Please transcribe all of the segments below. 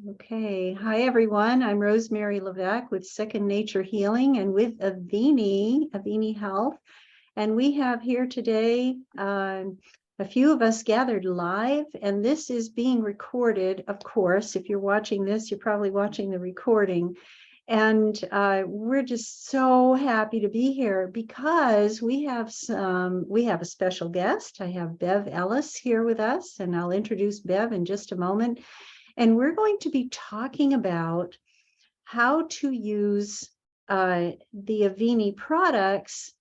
Okay. Hi, everyone. I'm Rosemary Levesque with Second Nature Healing and with Avini Health. And we have here today a few of us gathered live, and this is being recorded. Of course, if you're watching this, you're probably watching the recording. And we're just so happy to be here because we have a special guest. I have Bev Ellis here with us, and I'll introduce Bev in just a moment. And we're going to be talking about how to use the Avini products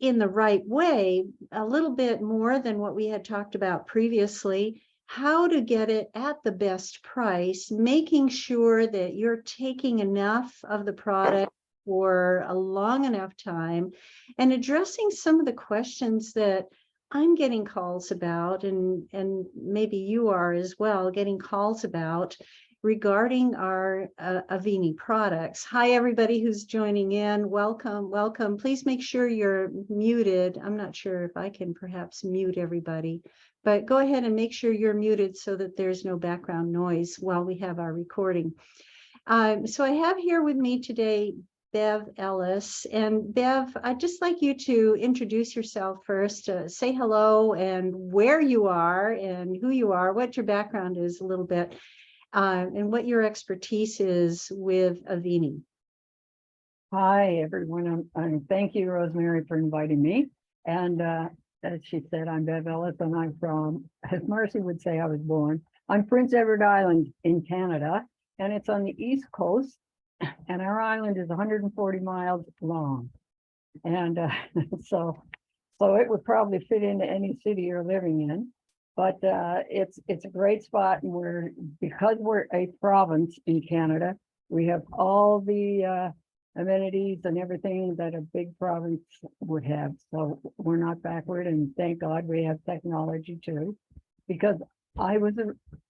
in the right way, a little bit more than what we had talked about previously, how to get it at the best price, making sure that you're taking enough of the product for a long enough time, and addressing some of the questions that I'm getting calls about, and maybe you are as well, getting calls about regarding our Avini products. Hi, everybody who's joining in. Welcome, welcome. Please make sure you're muted. I'm not sure if I can perhaps mute everybody, but go ahead and make sure you're muted so that there's no background noise while we have our recording. So I have here with me today Bev Ellis. And Bev, I'd just like you to introduce yourself first, say hello and where you are and who you are, what your background is a little bit, and what your expertise is with Avini. Hi, everyone. Thank you, Rosemary, for inviting me. And as she said, I'm Bev Ellis, and I'm from, as Marcy would say, I was born. I'm Prince Edward Island in Canada, and it's on the East Coast. And our island is 140 miles long. And so it would probably fit into any city you're living in. But it's a great spot, and because we're a province in Canada, we have all the amenities and everything that a big province would have. So we're not backward, and thank God we have technology too. Because I'm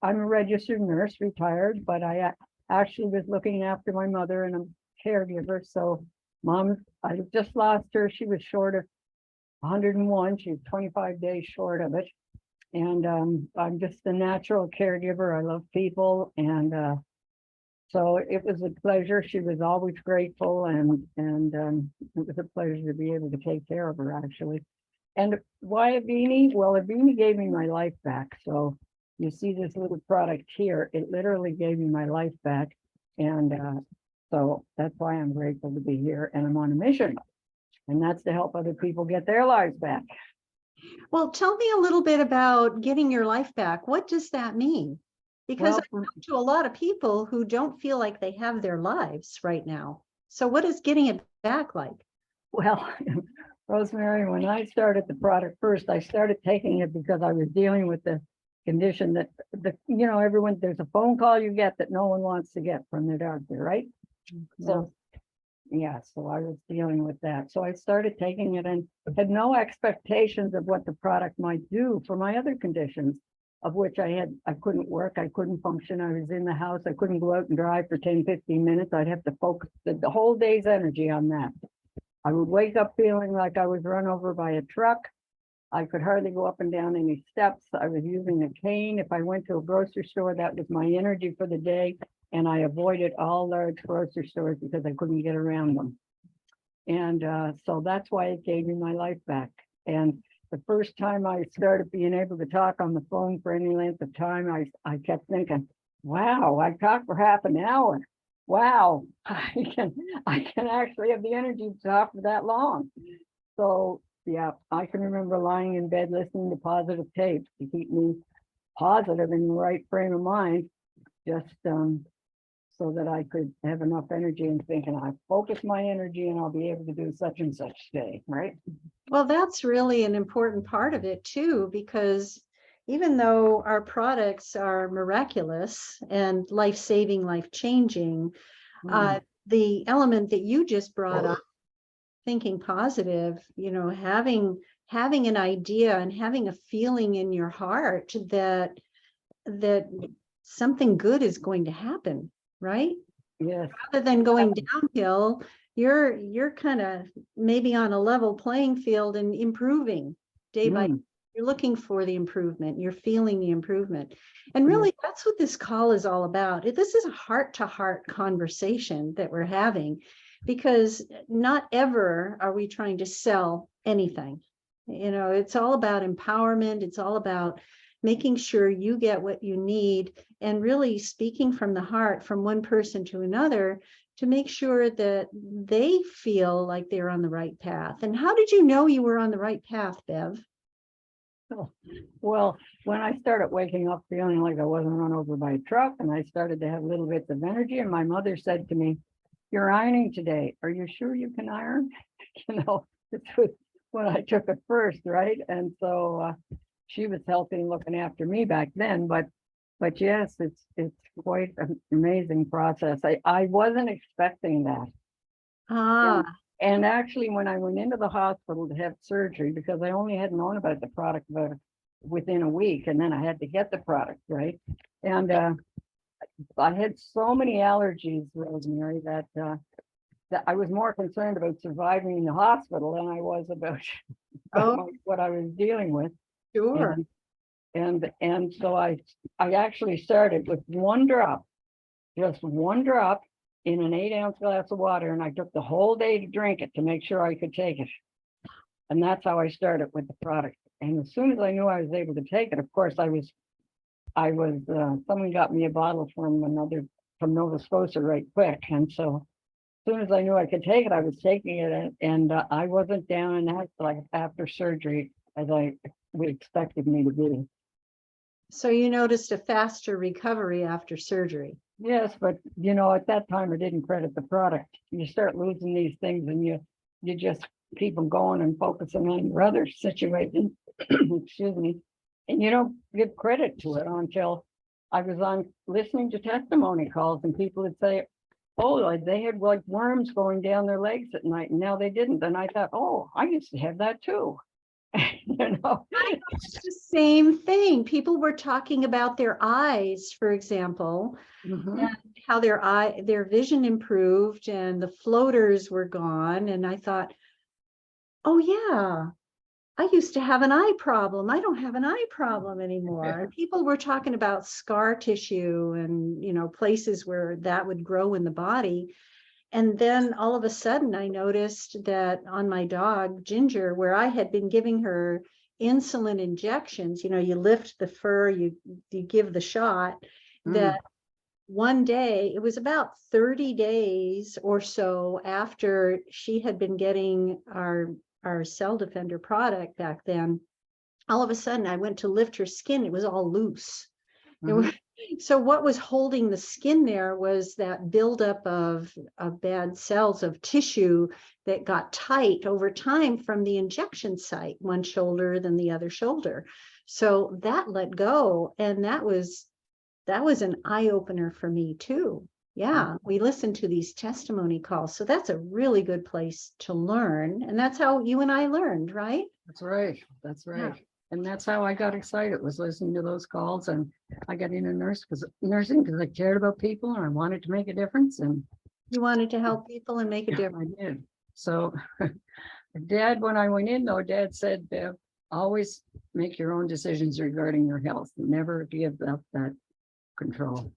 a registered nurse, retired, but I actually was looking after my mother, and I'm a caregiver. So I just lost her. She was short of 101. She was 25 days short of it. And I'm just a natural caregiver. I love people. And so it was a pleasure. She was always grateful. And it was a pleasure to be able to take care of her, actually. And why Avini? Well, Avini gave me my life back. So you see this little product here. It literally gave me my life back. And so that's why I'm grateful to be here. And I'm on a mission. And that's to help other people get their lives back. Well, tell me a little bit about getting your life back. What does that mean? Because I talk to a lot of people who don't feel like they have their lives right now. So what is getting it back like? Well, Rosemary, when I started the product first, I started taking it because I was dealing with the condition that everyone, there's a phone call you get that no one wants to get from their doctor, right? Yeah. So yeah, so I was dealing with that. So I started taking it and had no expectations of what the product might do for my other conditions, of which I couldn't work, I couldn't function, I was in the house, I couldn't go out and drive for 10, 15 minutes. I'd have to focus the whole day's energy on that. I would wake up feeling like I was run over by a truck. I could hardly go up and down any steps. I was using a cane. If I went to a grocery store, that was my energy for the day. And I avoided all large grocery stores because I couldn't get around them. And so that's why it gave me my life back. And the first time I started being able to talk on the phone for any length of time, I kept thinking, wow, I talked for half an hour. Wow, I can actually have the energy to talk for that long. So yeah, I can remember lying in bed listening to positive tapes to keep me positive in the right frame of mind, just so that I could have enough energy and thinking I focus my energy and I'll be able to do such and such today, right? Well, that's really an important part of it too, because even though our products are miraculous and life-saving, life-changing, the element that you just brought up, thinking positive, having an idea and having a feeling in your heart that something good is going to happen, right? Yes. Rather than going downhill, you're kind of maybe on a level playing field and improving day by day, You're looking for the improvement. You're feeling the improvement. And really, that's what this call is all about. This is a heart-to-heart conversation that we're having, because not ever are we trying to sell anything. You know, it's all about empowerment. It's all about making sure you get what you need, and really speaking from the heart, from one person to another, to make sure that they feel like they're on the right path. And how did you know you were on the right path, Bev? Oh, well, when I started waking up feeling like I wasn't run over by a truck, and I started to have little bits of energy, and my mother said to me, "You're ironing today. Are you sure you can iron?" You know, this was when I took it first, right? And so she was helping, looking after me back then. But yes, it's quite an amazing process. I wasn't expecting that. Ah, And actually, when I went into the hospital to have surgery, because I only had known about the product about within a week, and then I had to get the product, right? And I had so many allergies, Rosemary, that I was more concerned about surviving in the hospital than I was about, oh, what I was dealing with. sure. And so I actually started with one drop, just one drop in an 8-ounce glass of water, and I took the whole day to drink it to make sure I could take it. And that's how I started with the product. And as soon as I knew I was able to take it, of course, someone got me a bottle from Nova Scotia right quick. And so as soon as I knew I could take it, I was taking it, and I wasn't down and out like after surgery as we expected me to be. So you noticed a faster recovery after surgery. Yes, but you know, at that time I didn't credit the product. You start losing these things, and you just keep them going and focusing on your other situation. Excuse me. And you don't give credit to it until I was on listening to testimony calls, and people would say, "Oh, like they had like worms going down their legs at night, and now they didn't." And I thought, "Oh, I used to have that too." You know. It's the same thing. People were talking about their eyes, for example, Mhm. and how their vision improved and the floaters were gone. And I thought, oh yeah, I used to have an eye problem. I don't have an eye problem anymore. And people were talking about scar tissue and, you know, places where that would grow in the body. And then all of a sudden I noticed that on my dog, Ginger, where I had been giving her insulin injections, you know, you lift the fur, you give the shot, that one day, it was about 30 days or so after she had been getting our Cell Defender product back then, all of a sudden I went to lift her skin, it was all loose. So what was holding the skin there was that buildup of bad cells, of tissue that got tight over time from the injection site, one shoulder, then the other shoulder. So that let go. And that was an eye opener for me too. Yeah, we listened to these testimony calls. So that's a really good place to learn. And that's how you and I learned, right? That's right. That's Yeah. right. And that's how I got excited, was listening to those calls, and I got into nursing because I cared about people and I wanted to make a difference, and You wanted to help people and make a difference. I did. So Dad, when I went in though, Dad said, "Bev, always make your own decisions regarding your health. Never give up that control."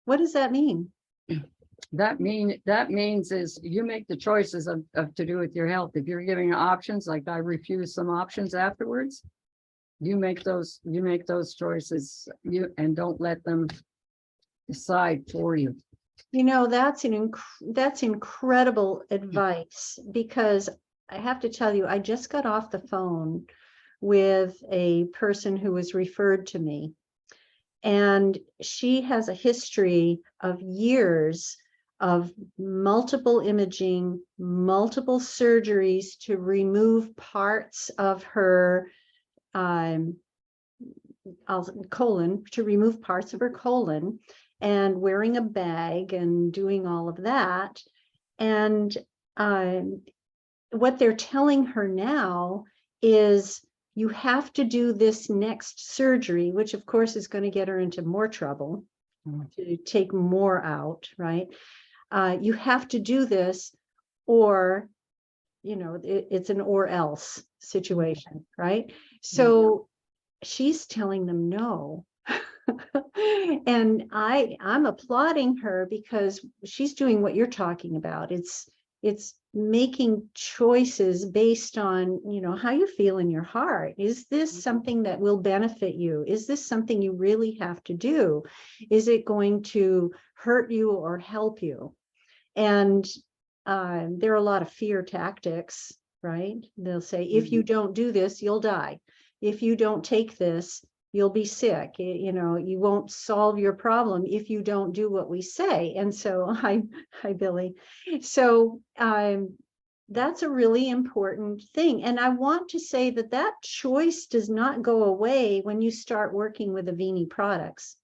What does that mean? That means is you make the choices of to do with your health. If you're giving options, like I refuse some options afterwards, you make those choices, and don't let them decide for you. You know, that's incredible advice, because I have to tell you, I just got off the phone with a person who was referred to me, and she has a history of years of multiple imaging, multiple surgeries to remove parts of her colon, and wearing a bag and doing all of that. And what they're telling her now is, you have to do this next surgery, which of course is going to get her into more trouble, to take more out, right? You have to do this, or it's an or else situation, right? So she's telling them no. And I'm applauding her because she's doing what you're talking about. It's making choices based on, how you feel in your heart. Is this something that will benefit you? Is this something you really have to do? Is it going to hurt you or help you? And there are a lot of fear tactics, right? They'll say, if you don't do this, you'll die. If you don't take this, you'll be sick. You won't solve your problem if you don't do what we say. And so, hi, Billy. So that's a really important thing. And I want to say that choice does not go away when you start working with Avini products.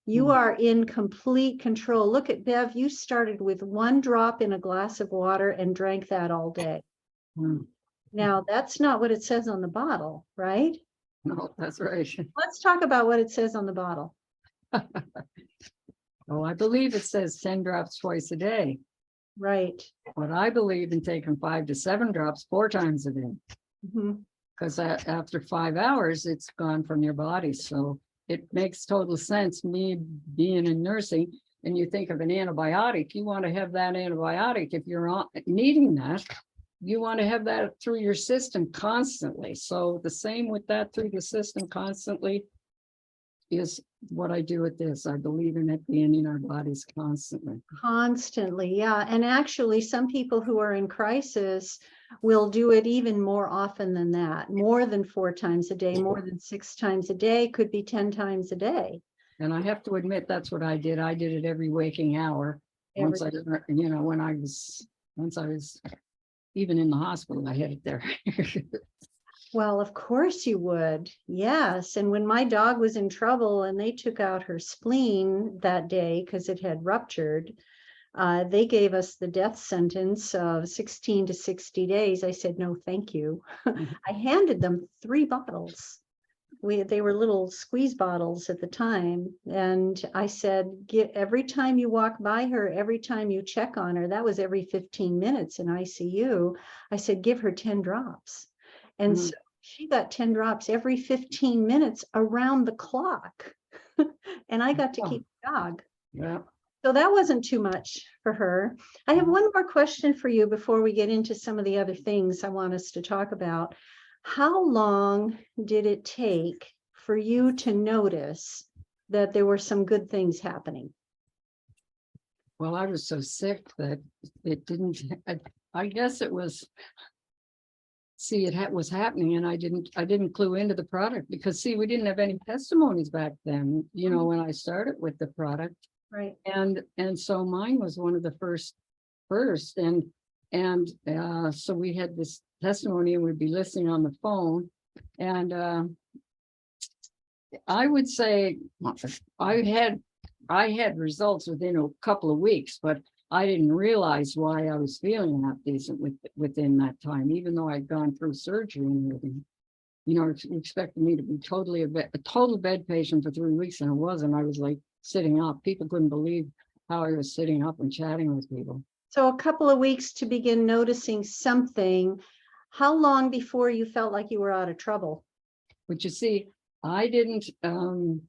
You are in complete control. Look at Bev, you started with 1 drop in a glass of water and drank that all day. Now, that's not what it says on the bottle, right? No, that's right. Let's talk about what it says on the bottle. Oh, I believe it says 10 drops twice a day. Right. But I believe in taking 5 to 7 drops 4 times a day. Because after 5 hours, it's gone from your body. So it makes total sense, me being in nursing, and you think of an antibiotic, you want to have that antibiotic. If you're needing that, you want to have that through your system constantly. So the same with that through the system constantly is what I do with this. I believe in it being in our bodies constantly. Constantly, yeah. And actually, some people who are in crisis will do it even more often than that, more than 4 times a day, more than 6 times a day, could be 10 times a day. And I have to admit, that's what I did. I did it every waking hour. Once I was even in the hospital, I had it there. Well, of course you would. Yes. And when my dog was in trouble and they took out her spleen that day because it had ruptured, they gave us the death sentence of 16 to 60 days. I said, no, thank you. I handed them 3 bottles. They were little squeeze bottles at the time. And I said, every time you walk by her, every time you check on her, that was every 15 minutes in ICU. I said, give her 10 drops. And so she got 10 drops every 15 minutes around the clock. And I got to keep the dog. Yeah. So that wasn't too much for her. I have one more question for you before we get into some of the other things I want us to talk about. How long did it take for you to notice that there were some good things happening? Well, I was so sick that it didn't, I guess it was, it was happening and I didn't clue into the product because we didn't have any testimonies back then, when I started with the product. Right. And so mine was one of the first, and so we had this testimony and we'd be listening on the phone. And I would say I had results within a couple of weeks, but I didn't realize why I was feeling that decent within that time, even though I'd gone through surgery and everything. Expected me to be a total bed patient for 3 weeks, and it wasn't. I was like sitting up. People couldn't believe how I was sitting up and chatting with people. So a couple of weeks to begin noticing something. How long before you felt like you were out of trouble? But you see, I didn't,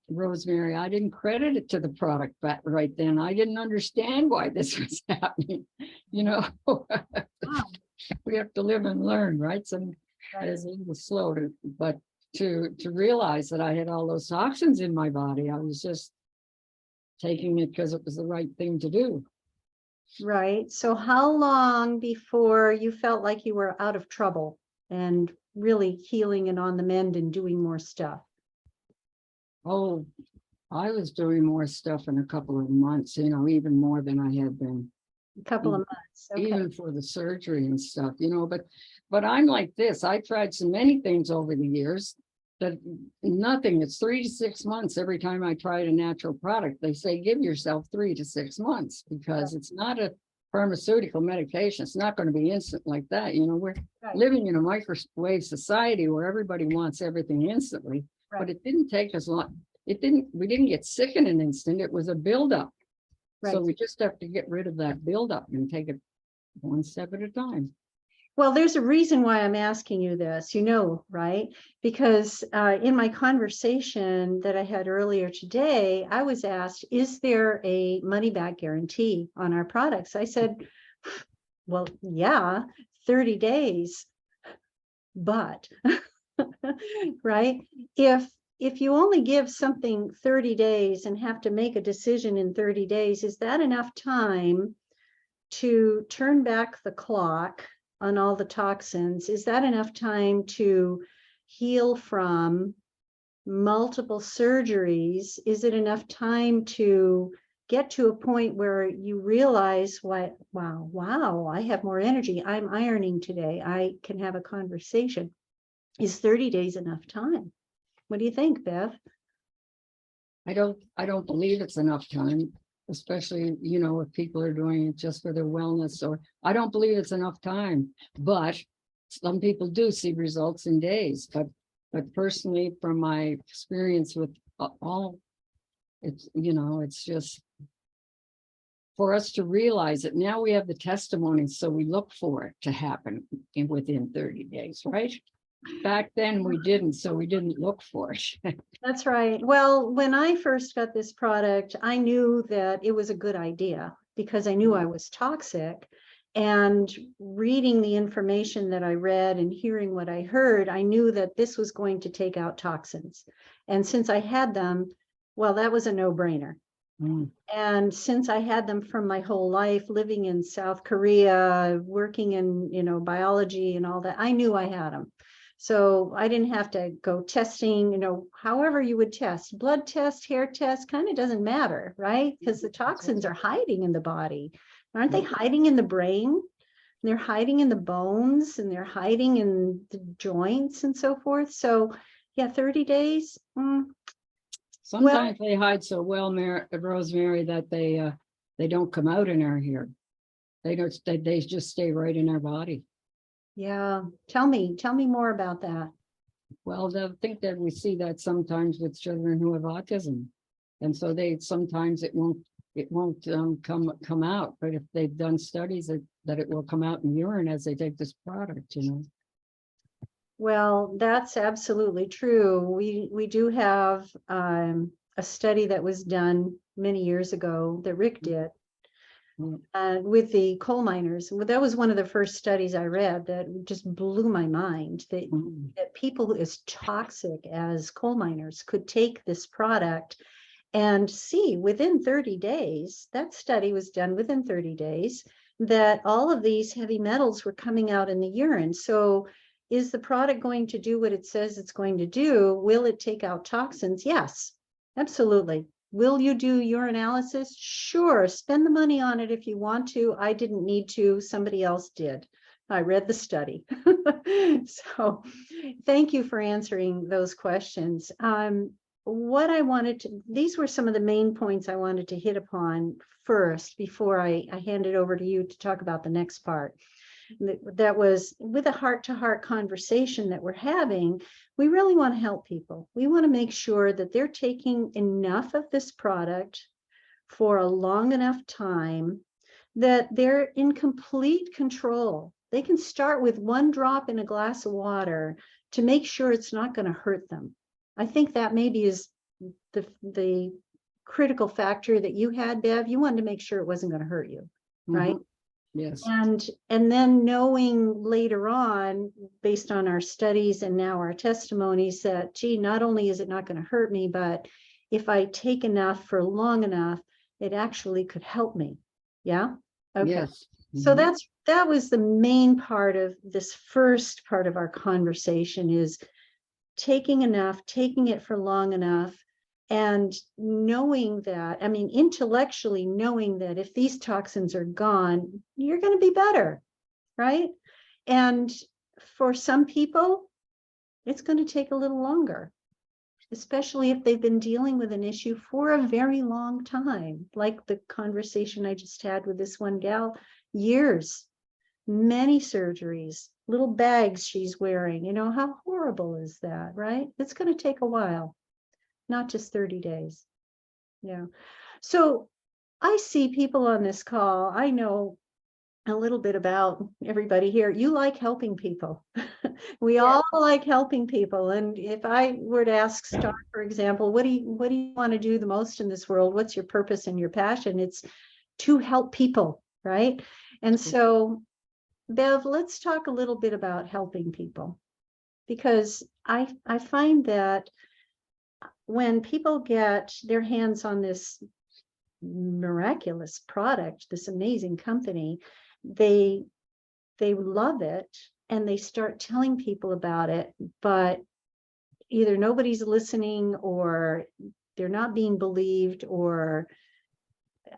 Rosemary, I didn't credit it to the product right then. I didn't understand why this was happening. We have to live and learn, right? It's a little slow but to realize that I had all those toxins in my body, I was just taking it because it was the right thing to do. Right. So how long before you felt like you were out of trouble and really healing and on the mend and doing more stuff? Oh, I was doing more stuff in a couple of months, even more than I had been. A couple of months. Okay. Even for the surgery and stuff, but I'm like this. I tried so many things over the years that nothing. It's 3 to 6 months every time I tried a natural product. They say give yourself 3 to 6 months because it's not a pharmaceutical medication. It's not going to be instant like that. We're living in a microwave society where everybody wants everything instantly, but it didn't take as long. We didn't get sick in an instant. It was a buildup. Right. So we just have to get rid of that buildup and take it one step at a time. Well, there's a reason why I'm asking you this, right? Because in my conversation that I had earlier today, I was asked, is there a money back guarantee on our products? I said, well, yeah, 30 days, but right? If you only give something 30 days and have to make a decision in 30 days, is that enough time to turn back the clock on all the toxins? Is that enough time to heal from multiple surgeries? Is it enough time to get to a point where you realize what, wow, I have more energy. I'm ironing today. I can have a conversation. Is 30 days enough time? What do you think, Bev? I don't believe it's enough time, especially, if people are doing it just for their wellness, or I don't believe it's enough time, but some people do see results in days, but personally, from my experience with all, it's just for us to realize it. Now we have the testimonies, so we look for it to happen within 30 days, right? Back then we didn't, so we didn't look for it. That's right. Well, when I first got this product, I knew that it was a good idea because I knew I was toxic. And reading the information that I read and hearing what I heard, I knew that this was going to take out toxins. And since I had them, well, that was a no-brainer. And since I had them from my whole life, living in South Korea, working in, biology and all that, I knew I had them. So I didn't have to go testing, however you would test, blood test, hair test, kind of doesn't matter, right? Because the toxins are hiding in the body. Aren't they hiding in the brain? They're hiding in the bones and they're hiding in the joints and so forth. So yeah, 30 days. Sometimes they hide so well, Rosemary, that they don't come out in our hair. They don't. They just stay right in our body. Yeah, tell me more about that. Well, I think that we see that sometimes with children who have autism, and so sometimes it won't come out. But if they've done studies that it will come out in urine as they take this product, Well, that's absolutely true. We do have a study that was done many years ago that Rick did with the coal miners. Well, that was one of the first studies I read that just blew my mind, that people as toxic as coal miners could take this product and see within 30 days, that study was done within 30 days, that all of these heavy metals were coming out in the urine. So is the product going to do what it says it's going to do? Will it take out toxins? Yes, absolutely. Will you do urinalysis? Sure, spend the money on it if you want to. I didn't need to, somebody else did. I read the study. So thank you for answering those questions. What I wanted to, these were some of the main points I wanted to hit upon first before I hand it over to you to talk about the next part. That was with a heart-to-heart conversation that we're having. We really want to help people. We want to make sure that they're taking enough of this product for a long enough time that they're in complete control. They can start with one drop in a glass of water to make sure it's not going to hurt them. I think that maybe is the critical factor that you had, Bev. You wanted to make sure it wasn't going to hurt you, right? Yes. And then knowing later on, based on our studies and now our testimonies, that, gee, not only is it not going to hurt me, but if I take enough for long enough, it actually could help me. Yeah. Okay. Yes. So that was the main part of this first part of our conversation, is taking enough, taking it for long enough, and knowing that, I mean, intellectually knowing that if these toxins are gone, you're going to be better, right? And for some people, it's going to take a little longer, especially if they've been dealing with an issue for a very long time, like the conversation I just had with this one gal, years, many surgeries, little bags she's wearing. How horrible is that, right? It's going to take a while, not just 30 days. Yeah. So I see people on this call. I know a little bit about everybody here. You like helping people. We Yeah. all like helping people. And if I were to ask Star, for example, what do you want to do the most in this world? What's your purpose and your passion? It's to help people, right? And so, Bev, let's talk a little bit about helping people, because I find that when people get their hands on this miraculous product, this amazing company, they love it and they start telling people about it, but either nobody's listening or they're not being believed, or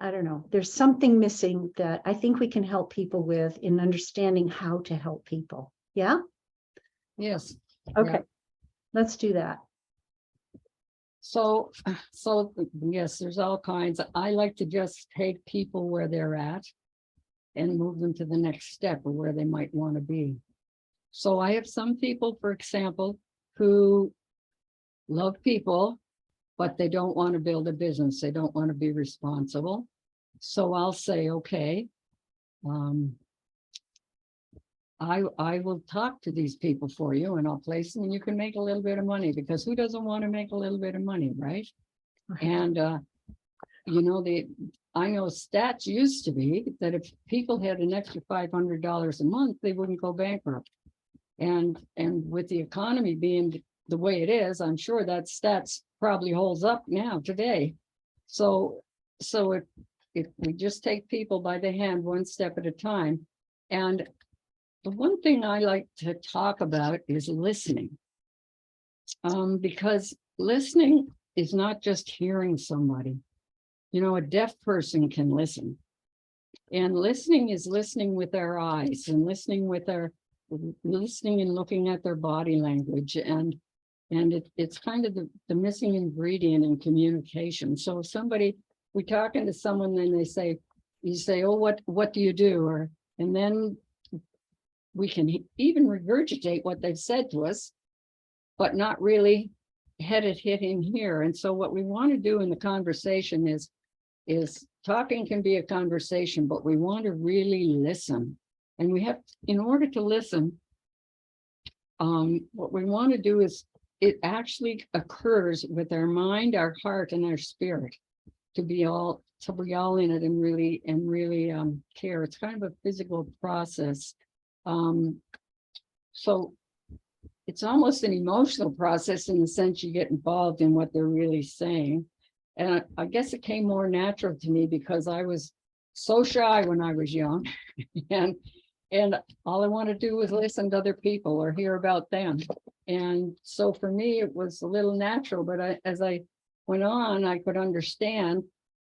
I don't know, there's something missing that I think we can help people with in understanding how to help people. Yeah. Yes. Okay. Yeah. Let's do that. So yes, there's all kinds. I like to just take people where they're at and move them to the next step of where they might want to be. So I have some people, for example, who love people, but they don't want to build a business. They don't want to be responsible. So I'll say, okay, I will talk to these people for you and I'll place them and you can make a little bit of money, because who doesn't want to make a little bit of money, right? And, you know, I know stats used to be that if people had an extra $500 a month, they wouldn't go bankrupt. And with the economy being the way it is, I'm sure that stats probably holds up now today. So if we just take people by the hand one step at a time. And the one thing I like to talk about is listening, because listening is not just hearing somebody. You know, a deaf person can listen, and listening is listening with our eyes and listening and looking at their body language, and it's kind of the missing ingredient in communication. So if we're talking to someone, then you say, oh, what do you do? And then we can even regurgitate what they've said to us, but not really hit in here. And so what we want to do in the conversation is talking can be a conversation, but we want to really listen. And we have, in order to listen, what we want to do is, it actually occurs with our mind, our heart, and our spirit to be all in it and really care. It's kind of a physical process. So it's almost an emotional process in the sense you get involved in what they're really saying. And I guess it came more natural to me because I was so shy when I was young, and all I want to do was listen to other people or hear about them. And so for me, it was a little natural, but as I went on, I could understand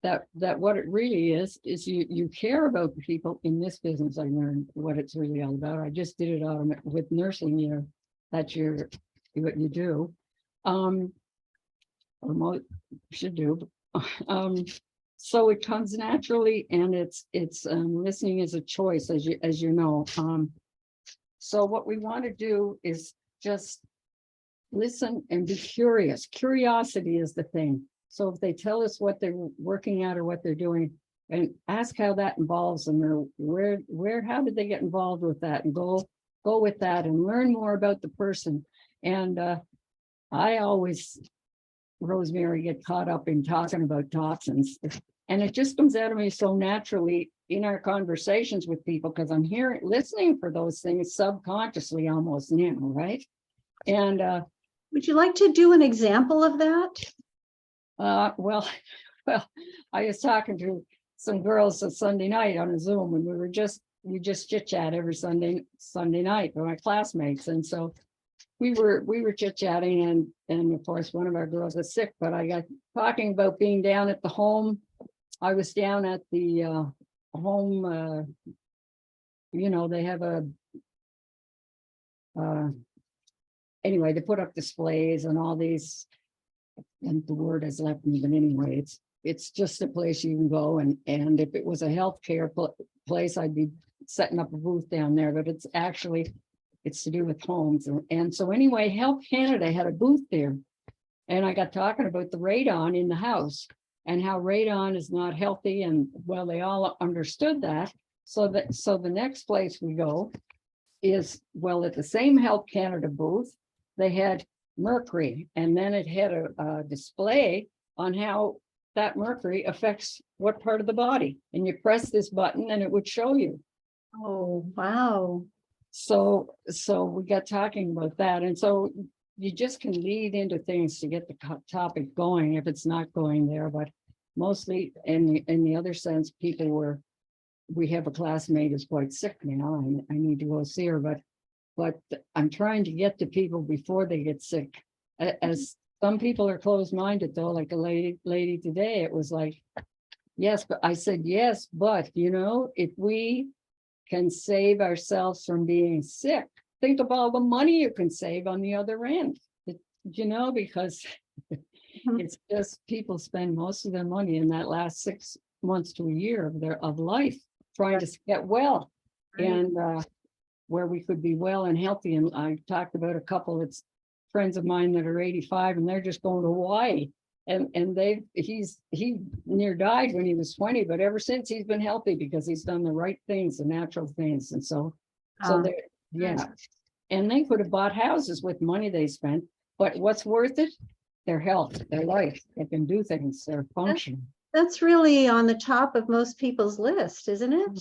that what it really is you care about people. In this business, I learned what it's really all about. I just did it out with nursing, that's what you do, or most should do. So it comes naturally, and it's listening is a choice, as you know. So what we want to do is just listen and be curious. Curiosity is the thing. So if they tell us what they're working at or what they're doing, and ask how that involves them, or how did they get involved with that, and go with that and learn more about the person. And I always, Rosemary, get caught up in talking about toxins, and it just comes out of me so naturally in our conversations with people, because I'm listening for those things subconsciously almost now, right? And would you like to do an example of that? Well, I was talking to some girls a Sunday night on a Zoom, and we just chit chat every Sunday night with my classmates. And so we were chit chatting, and of course one of our girls was sick, but I got talking about being down at the home. I was down at the home, they have anyway, they put up displays and all these, and the word has left me, but anyway, it's just a place you can go, and if it was a healthcare place, I'd be setting up a booth down there, but it's to do with homes. And so anyway, Health Canada had a booth there, and I got talking about the radon in the house and how radon is not healthy, and well, they all understood that. So the next place we go is, well, at the same Health Canada booth, they had mercury, and then it had a display on how that mercury affects what part of the body. And you press this button and it would show you. Oh, wow. So we got talking about that. And so you just can lead into things to get the topic going if it's not going there. But mostly in the other sense, we have a classmate who's quite sick now, and I need to go see her, but I'm trying to get to people before they get sick. As some people are closed-minded though, like a lady today, it was like, yes, but I said, yes, but if we can save ourselves from being sick, think of all the money you can save on the other end. Because it's just people spend most of their money in that last 6 months to a year of life trying to get well. Right. And where we could be well and healthy. And I talked about a couple, it's friends of mine that are 85 and they're just going to Hawaii. And he near died when he was 20, but ever since he's been healthy because he's done the right things, the natural things. And so yeah. And they could have bought houses with money they spent, but what's worth it? Their health, their life. They can do things, their function. That's really on the top of most people's list, isn't it?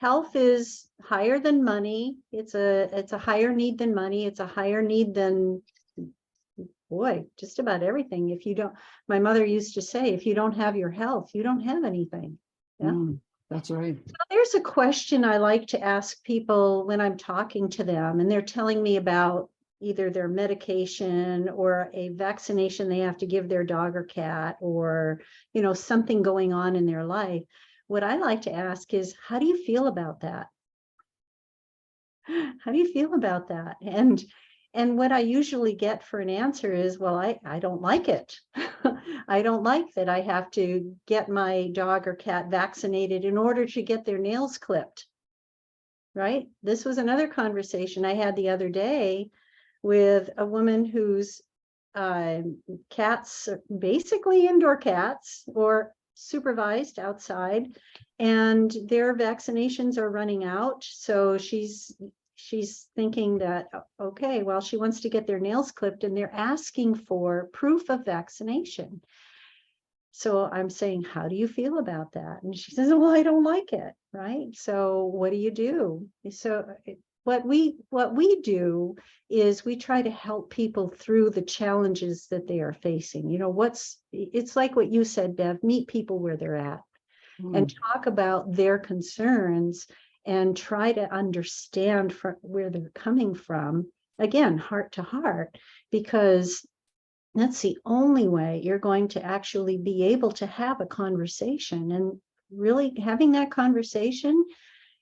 Health is higher than money. It's a higher need than money. It's a higher need than, boy, just about everything. If you don't, my mother used to say, if you don't have your health, you don't have anything. Yeah. That's right. There's a question I like to ask people when I'm talking to them and they're telling me about either their medication or a vaccination they have to give their dog or cat, or, something going on in their life. What I like to ask is, how do you feel about that? How do you feel about that? And what I usually get for an answer is, well, I don't like it. I don't like that I have to get my dog or cat vaccinated in order to get their nails clipped. Right? This was another conversation I had the other day with a woman whose cats, basically indoor cats or supervised outside, and their vaccinations are running out. So she's thinking that, okay, well, she wants to get their nails clipped and they're asking for proof of vaccination. So I'm saying, how do you feel about that? And she says, well, I don't like it. Right. So what do you do? So what we do is we try to help people through the challenges that they are facing. It's like what you said, Bev, meet people where they're at and talk about their concerns and try to understand where they're coming from, again, heart to heart, because that's the only way you're going to actually be able to have a conversation. And really having that conversation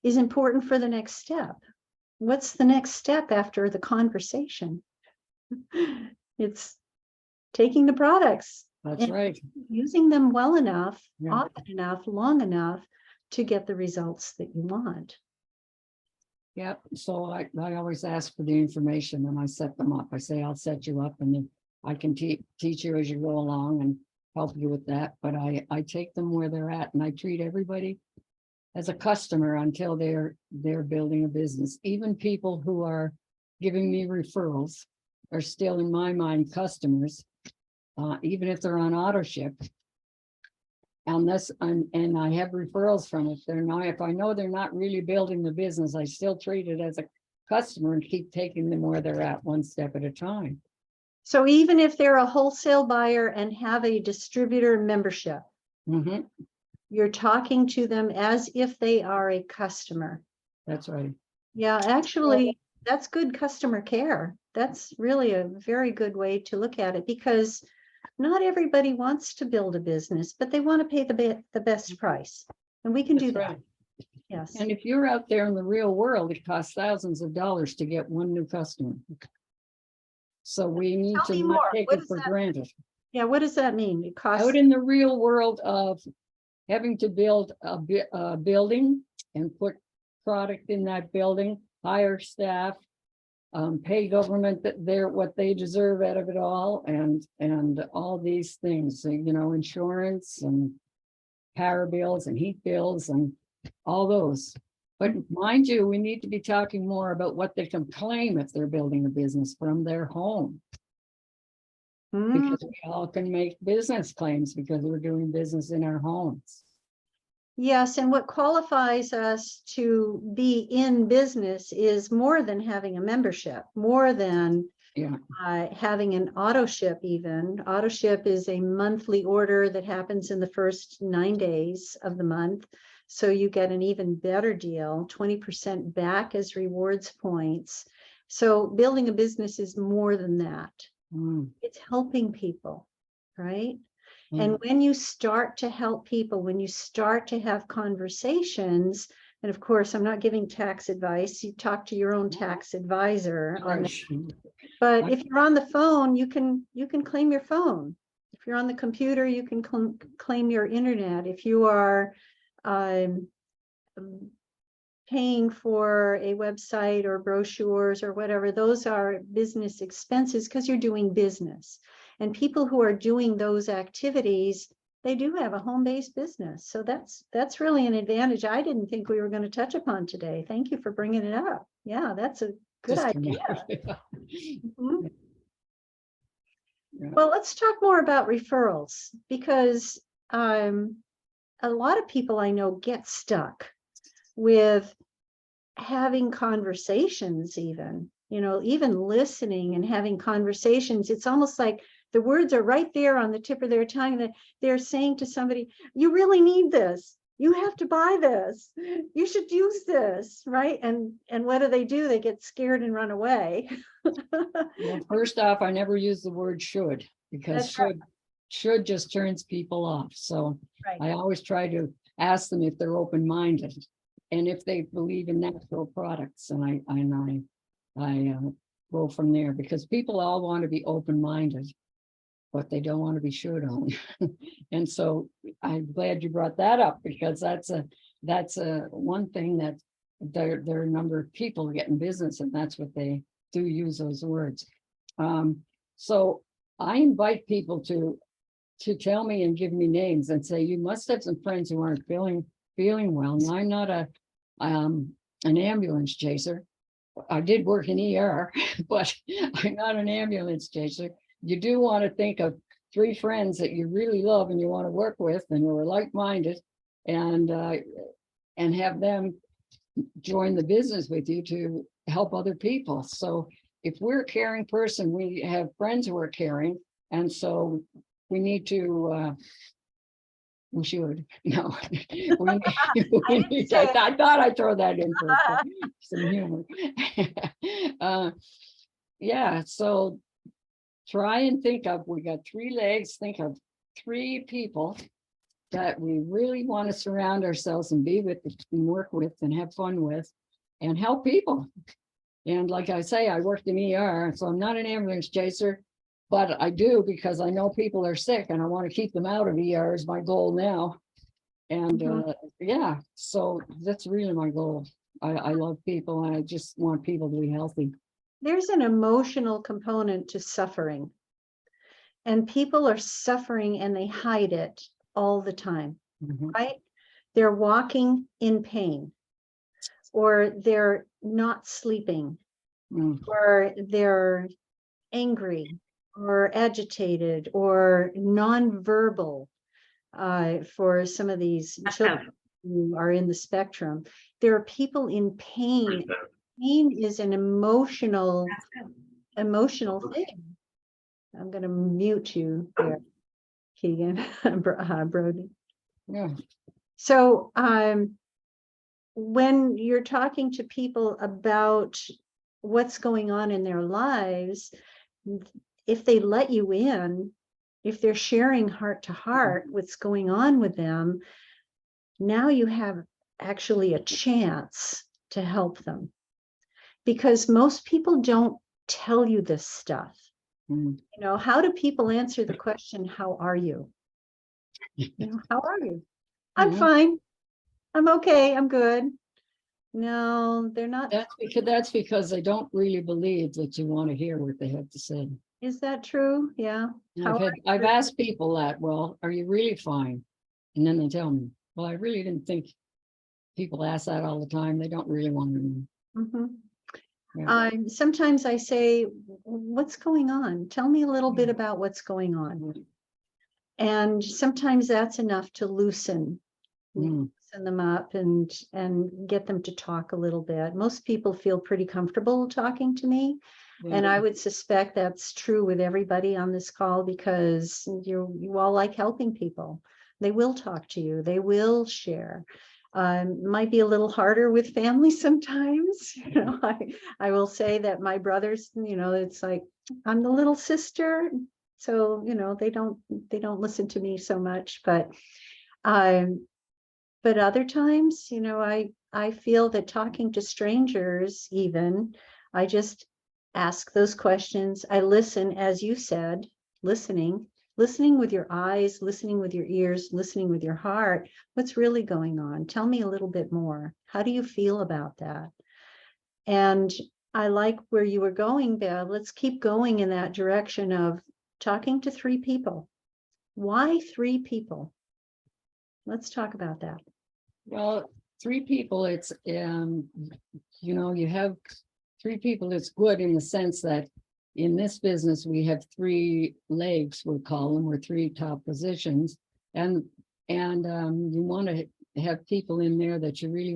is important for the next step. What's the next step after the conversation? It's taking the products. That's right. Using them well enough, often enough, long enough to get the results that you want. Yeah. So I always ask for the information and I set them up. I say, I'll set you up and then I can teach you as you go along and help you with that. But I take them where they're at and I treat everybody as a customer until they're building a business. Even people who are giving me referrals are still in my mind customers, even if they're on auto ship. And I have referrals from it. If I know they're not really building the business, I still treat it as a customer and keep taking them where they're at one step at a time. So even if they're a wholesale buyer and have a distributor membership, you're talking to them as if they are a customer. That's right. Yeah, actually, that's good customer care. That's really a very good way to look at it, because not everybody wants to build a business, but they want to pay the best price. And we can do that. Right. Yes. And if you're out there in the real world, it costs thousands of dollars to get one new customer. So we need to not take it for granted. Yeah, what does that mean? It costs. Out in the real world of having to build a building and put product in that building, hire staff, pay government what they deserve out of it all, and all these things, insurance and power bills and heat bills and all those. But mind you, we need to be talking more about what they can claim if they're building a business from their home. Mm, Because we all can make business claims because we're doing business in our homes. yes, and what qualifies us to be in business is more than having a membership, more than Yeah. having an auto ship even. Auto ship is a monthly order that happens in the first 9 days of the month. So you get an even better deal, 20% back as rewards points. So building a business is more than that. Mm, It's helping people, right? mm. And when you start to help people, when you start to have conversations, and of course, I'm not giving tax advice, you talk to your own tax advisor on that. But if you're on the phone, you can claim your phone. If you're on the computer, you can claim your internet. If you are paying for a website or brochures or whatever, those are business expenses because you're doing business. And people who are doing those activities, they do have a home-based business. So that's really an advantage I didn't think we were going to touch upon today. Thank you for bringing it up. Yeah, that's a good idea. Mhm. Yeah. Well, let's talk more about referrals because a lot of people I know get stuck with having conversations, even listening and having conversations. It's almost like the words are right there on the tip of their tongue that they're saying to somebody, you really need this. You have to buy this. You should use this, right? And what do? They get scared and run away. Well, first off, I never use the word should because That's right. should just turns people off. So Right. I always try to ask them if they're open-minded and if they believe in natural products. And I go from there because people all want to be open-minded, but they don't want to be should on. And so I'm glad you brought that up because that's a one thing that there are a number of people getting business, and that's what they do use those words. So I invite people to tell me and give me names and say, you must have some friends who aren't feeling well. And I'm not an ambulance chaser. I did work in ER, but I'm not an ambulance chaser. You do want to think of 3 friends that you really love and you want to work with and who are like-minded, and have them join the business with you to help other people. So if we're a caring person, we have friends who are caring, and so we need to we should. No, I thought I'd throw that in for some humor. Yeah, so try and think of, we got 3 legs, think of 3 people that we really want to surround ourselves and be with and work with and have fun with and help people. And like I say, I worked in ER, so I'm not an ambulance chaser, but I do because I know people are sick and I want to keep them out of ER is my goal now. And yeah, so that's really my goal. I love people and I just want people to be healthy. There's an emotional component to suffering, and people are suffering and they hide it all the time, right? They're walking in pain, or they're not sleeping, or they're angry or agitated or nonverbal. For some of these children who are in the spectrum, there are people in pain. Pain is an emotional thing. I'm going to mute you there, Keegan, Brody. Yeah. So when you're talking to people about what's going on in their lives, if they let you in, if they're sharing heart to heart what's going on with them, now you have actually a chance to help them. Because most people don't tell you this stuff. How do people answer the question, how are you? How are you? I'm fine. I'm okay. I'm good. No, they're not. That's because they don't really believe that you want to hear what they have to say. Is that true? Yeah. I've asked people that, well, are you really fine? And then they tell me, well, I really didn't think people ask that all the time. They don't really want to know. Mhm. Yeah. Sometimes I say, what's going on? Tell me a little bit about what's going on. And sometimes that's enough to loosen them up and get them to talk a little bit. Most people feel pretty comfortable talking to me. And I would suspect that's true with everybody on this call, because you all like helping people. They will talk to you. They will share. Might be a little harder with family sometimes. I will say that my brothers, it's like, I'm the little sister. So, they don't listen to me so much, but other times, I feel that talking to strangers, even, I just ask those questions. I listen, as you said, listening with your eyes, listening with your ears, listening with your heart. What's really going on? Tell me a little bit more. How do you feel about that? And I like where you were going, Bev. Let's keep going in that direction of talking to 3 people. Why 3 people? Let's talk about that. Well, 3 people, it's, you have 3 people, it's good in the sense that in this business, we have 3 legs, we'll call them, or 3 top positions. And you want to have people in there that you really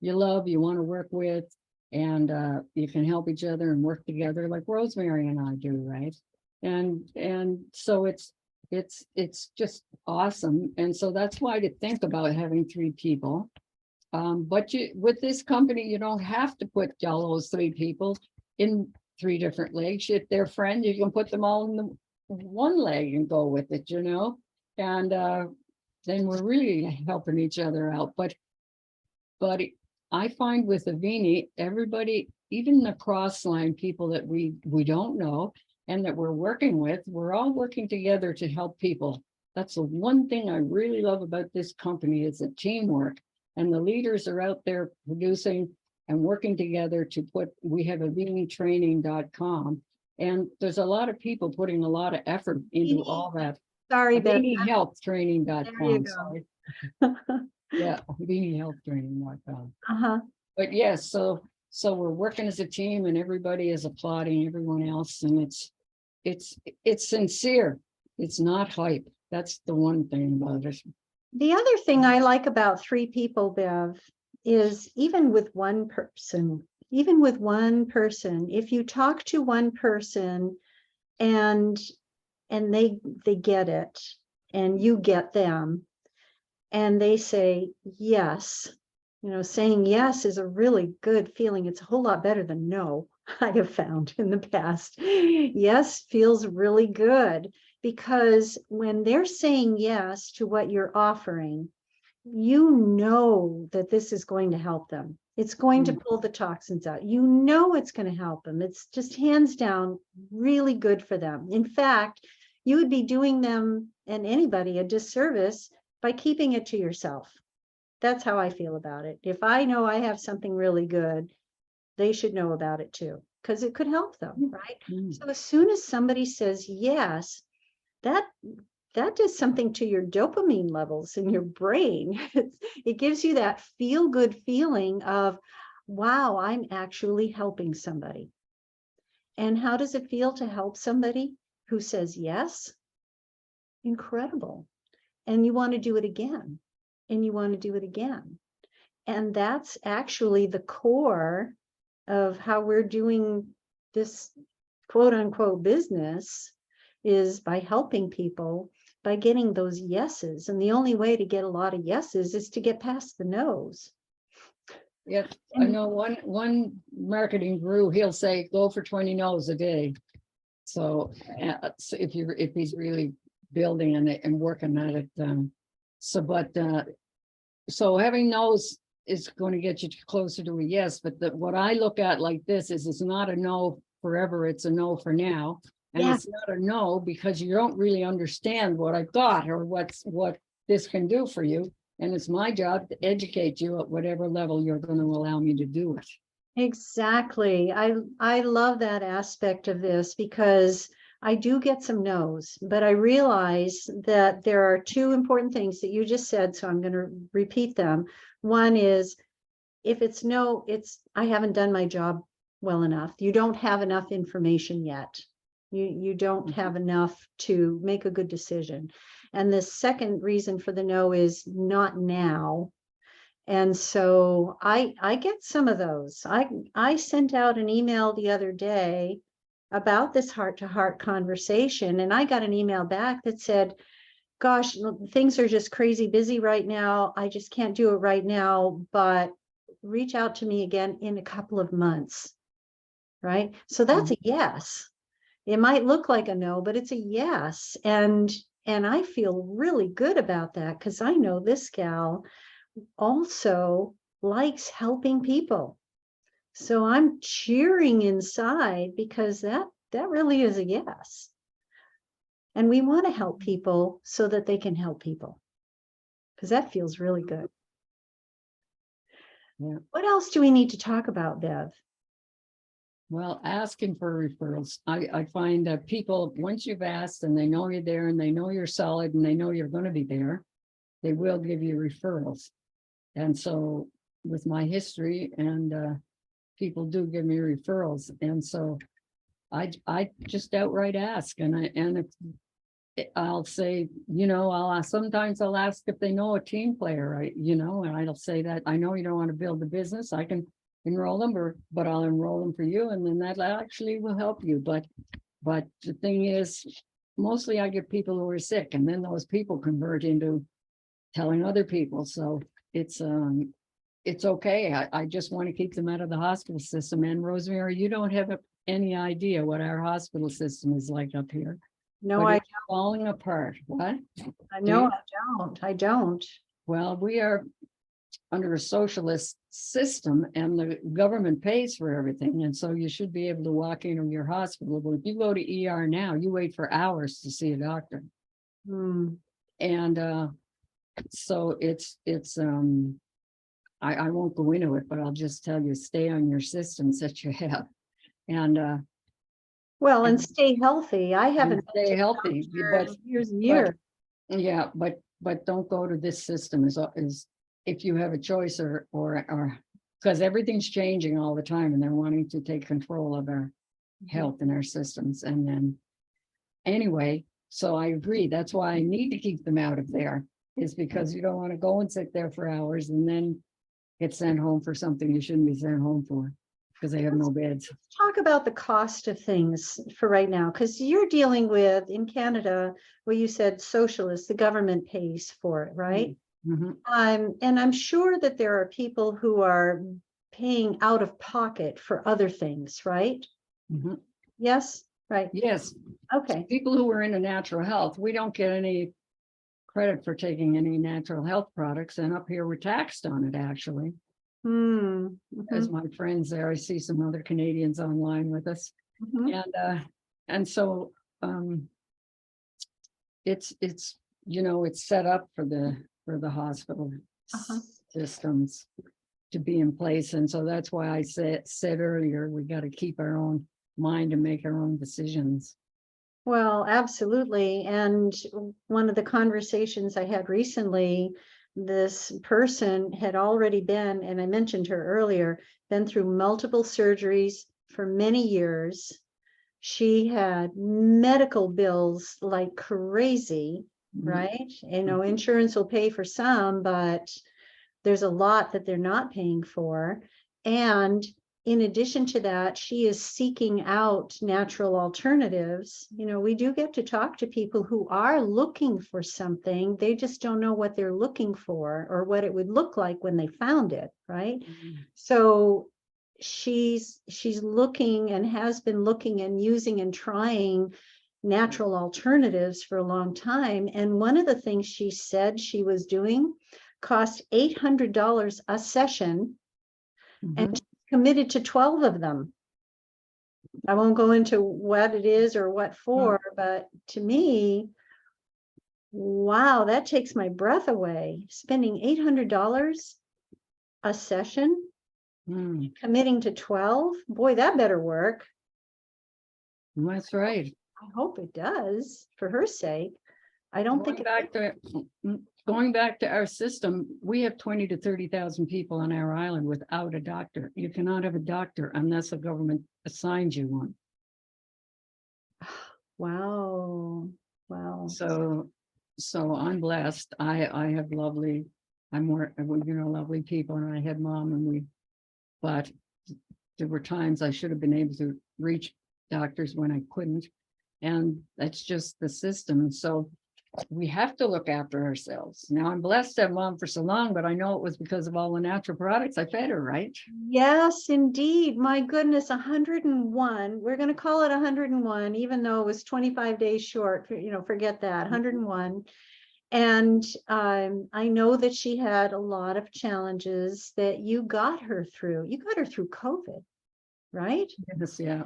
you love, you want to work with, and you can help each other and work together like Rosemary and I do, right? And so it's just awesome. And so that's why to think about having 3 people. But with this company, you don't have to put all those 3 people in 3 different legs. If they're friends, you can put them all in the one leg and go with it, and then we're really helping each other out. But I find with Avini, everybody, even the cross line people that we don't know and that we're working with, we're all working together to help people. That's the one thing I really love about this company, is the teamwork. And the leaders are out there producing and working together to we have avinitraining.com. And there's a lot of people putting a lot of effort into all that. Sorry, Beth. Avinihealthtraining.com. There you go. Sorry. Yeah, avinihealthtraining.com. Uh-huh. But yes, so we're working as a team, and everybody is applauding everyone else, and it's sincere. It's not hype. That's the one thing about it. The other thing I like about 3 people, Bev, is even with one person, if you talk to one person and they get it, and you get them, and they say yes, saying yes is a really good feeling. It's a whole lot better than no, I have found in the past. Yes feels really good, because when they're saying yes to what you're offering, that this is going to help them. It's going to pull the toxins out. It's going to help them. It's just hands down really good for them. In fact, you would be doing them and anybody a disservice by keeping it to yourself. That's how I feel about it. If I know I have something really good, they should know about it too, because it could help them, right? So as soon as somebody says yes, that does something to your dopamine levels in your brain. It gives you that feel-good feeling of, wow, I'm actually helping somebody. And how does it feel to help somebody who says yes? Incredible. And you want to do it again. And you want to do it again. And that's actually the core of how we're doing this quote unquote business, is by helping people, by getting those yeses. And the only way to get a lot of yeses is to get past the no's. Yeah, I know one marketing guru, he'll say, go for 20 no's a day. So if he's really building on it and working at it, so having no's is going to get you closer to a yes. But what I look at like this is, it's not a no forever, it's a no for now. And it's not a no because you don't really understand what I've got or what this can do for you. And it's my job to educate you at whatever level you're going to allow me to do it. Exactly. I love that aspect of this, because I do get some no's, but I realize that there are two important things that you just said, so I'm going to repeat them. One is, if it's no, it's, I haven't done my job well enough. You don't have enough information yet. You don't have enough to make a good decision. And the second reason for the no is not now. And so I get some of those. I sent out an email the other day about this heart-to-heart conversation, and I got an email back that said, gosh, things are just crazy busy right now. I just can't do it right now, but reach out to me again in a couple of months. Right? So that's a yes. It might look like a no, but it's a yes. And I feel really good about that, because I know this gal also likes helping people. So I'm cheering inside, because that really is a yes. And we want to help people so that they can help people, because that feels really good. Yeah. What else do we need to talk about, Bev? Well, asking for referrals. I find that people, once you've asked and they know you're there and they know you're solid and they know you're going to be there, they will give you referrals. And so with my history, and people do give me referrals. And so I just outright ask, and I'll say, sometimes I'll ask if they know a team player, and I'll say that I know you don't want to build a business. I can enroll them, but I'll enroll them for you, and then that actually will help you. But the thing is, mostly I get people who are sick, and then those people convert into telling other people. So it's okay. I just want to keep them out of the hospital system. And Rosemary, you don't have any idea what our hospital system is like up here. No, But it's falling apart. What? I don't. Well, we are under a socialist system, and the government pays for everything. And so you should be able to walk into your hospital. But if you go to ER now, you wait for hours to see a doctor. And so I won't go into it, but I'll just tell you, stay on your systems that you have. And well, and stay healthy. I haven't been stay to a healthy, doctor in years and years. Yeah, but don't go to this system is if you have a choice, or because everything's changing all the time, and they're wanting to take control of our health and our systems. And then anyway, so I agree. That's why I need to keep them out of there, is because you don't want to go and sit there for hours and then get sent home for something you shouldn't be sent home for, because they have no beds. Talk about the cost of things for right now, because you're dealing with, in Canada, where you said socialist, the government pays for it, right? Mm-hmm. And I'm sure that there are people who are paying out of pocket for other things, right? Mm-hmm. Yes, right. Yes. Okay. People who are into natural health, we don't get any credit for taking any natural health products, and up here we're taxed on it, actually. As my friends there, I see some other Canadians online with us. And so it's it's set up for the hospital systems to be in place. And so that's why I said earlier, we got to keep our own mind and make our own decisions. Well, absolutely. And one of the conversations I had recently, this person had already been, and I mentioned her earlier, been through multiple surgeries for many years. She had medical bills like crazy, right? Insurance will pay for some, but there's a lot that they're not paying for. And in addition to that, she is seeking out natural alternatives. We do get to talk to people who are looking for something. They just don't know what they're looking for or what it would look like when they found it, right? So she's looking, and has been looking and using and trying natural alternatives for a long time. And one of the things she said she was doing cost $800 a session, and she's committed to 12 of them. I won't go into what it is or what for, but to me, wow, that takes my breath away. Spending $800 a session, committing to 12, boy, that better work. That's right. I hope it does for her sake. I don't think Going back to our system, we have 20 to 30,000 people on our island without a doctor. You cannot have a doctor unless the government assigns you one. wow. Wow. So I'm blessed. I have lovely, lovely people, and I had mom, but there were times I should have been able to reach doctors when I couldn't. And that's just the system. So we have to look after ourselves. Now, I'm blessed to have mom for so long, but I know it was because of all the natural products I fed her, right? Yes, indeed. My goodness, 101. We're going to call it 101, even though it was 25 days short. Forget that. 101. And I know that she had a lot of challenges that you got her through. You got her through COVID, right? Yes, yeah.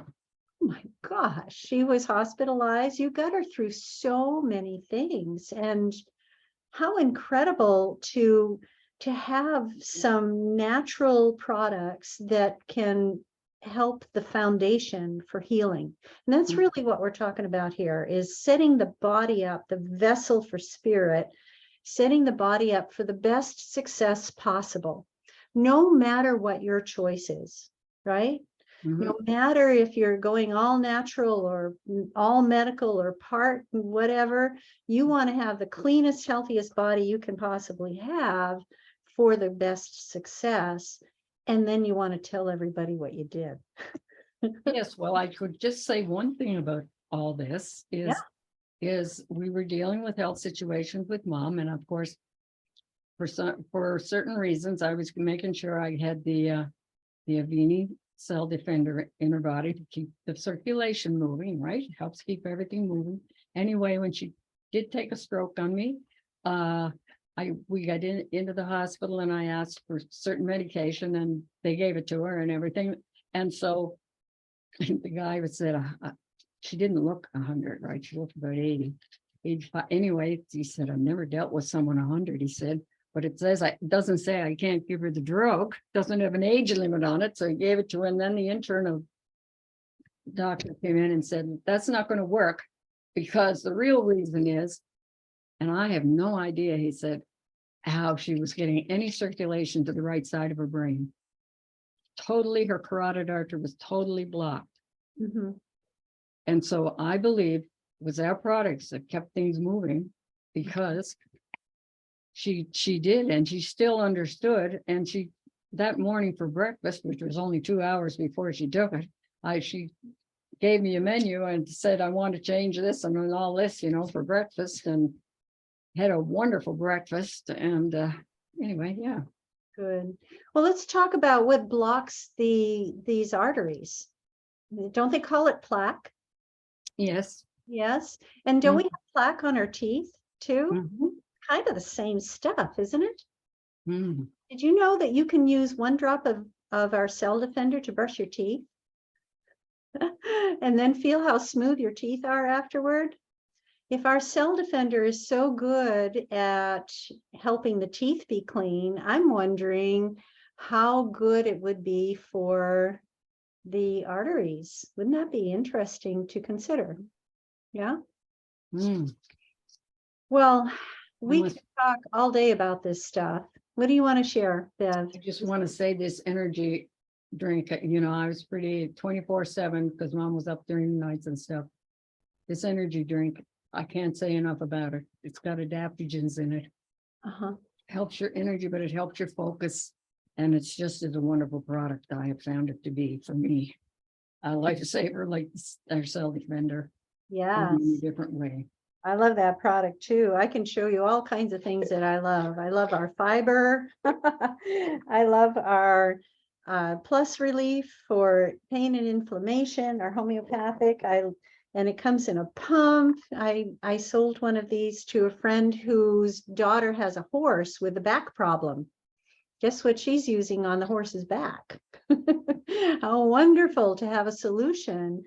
Oh my gosh, she was hospitalized. You got her through so many things. And how incredible to have some natural products that can help the foundation for healing. And that's really what we're talking about here, is setting the body up, the vessel for spirit, setting the body up for the best success possible, no matter what your choice is, right? No matter if you're going all natural or all medical or part whatever, you want to have the cleanest, healthiest body you can possibly have for the best success. And then you want to tell everybody what you did. Yes, well, I could just say one thing about all this is we were dealing with health situations with mom, and of course, for certain reasons, I was making sure I had the Avini cell defender in her body to keep the circulation moving, right? Helps keep everything moving. Anyway, when she did take a stroke on me, we got into the hospital, and I asked for certain medication, and they gave it to her and everything. And so the guy said, she didn't look 100, right? She looked about 80, 85. Anyway, he said, I've never dealt with someone 100. He said, but it doesn't say I can't give her the drug, doesn't have an age limit on it. So he gave it to her. And then the internal doctor came in and said, that's not going to work, because the real reason is, and I have no idea, he said, how she was getting any circulation to the right side of her brain. Totally, her carotid artery was totally blocked. Mm-hmm. And so I believe it was our products that kept things moving, because she did, and she still understood. And that morning for breakfast, which was only 2 hours before she took it, she gave me a menu and said, I want to change this and all this, for breakfast, and had a wonderful breakfast. And anyway, yeah. Good. Well, let's talk about what blocks these arteries. Don't they call it plaque? Yes. Yes. And don't we have plaque on our teeth too? Mm-hmm. Kind of the same stuff, isn't it? Mm-hmm. Did you know that you can use 1 drop of our cell defender to brush your teeth? And then feel how smooth your teeth are afterward? If our cell defender is so good at helping the teeth be clean, I'm wondering how good it would be for the arteries. Wouldn't that be interesting to consider? Yeah. Well, we can talk all day about this stuff. What do you want to share, Bev? I just want to say this energy drink, I was pretty 24/7 because mom was up during the nights and stuff. This energy drink, I can't say enough about it. It's got adaptogens in it. Helps your energy, but it helps your focus. And it's just as a wonderful product. I have found it to be for me. A lifesaver, like our cell defender. Yeah. In a different way. I love that product too. I can show you all kinds of things that I love. I love our fiber. I love our plus relief for pain and inflammation, our homeopathic. And it comes in a pump. I sold one of these to a friend whose daughter has a horse with a back problem. Guess what she's using on the horse's back? How wonderful to have a solution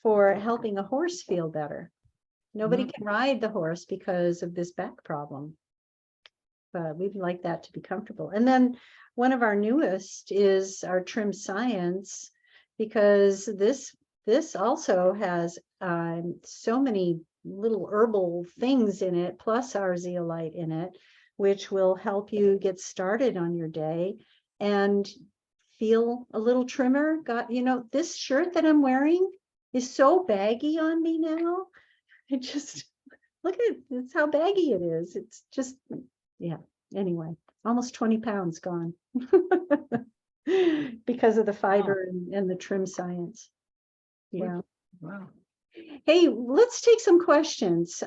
for helping a horse feel better. Nobody can ride the horse because of this back problem, but we'd like that to be comfortable. And then one of our newest is our Trim Science, because this this also has so many little herbal things in it, plus our zeolite in it, which will help you get started on your day and feel a little trimmer. This shirt that I'm wearing is so baggy on me now. It just, look at it, it's how baggy it is. It's just, yeah, anyway, almost 20 pounds gone because of the fiber and the trim science. Yeah. Wow. Hey, let's take some questions.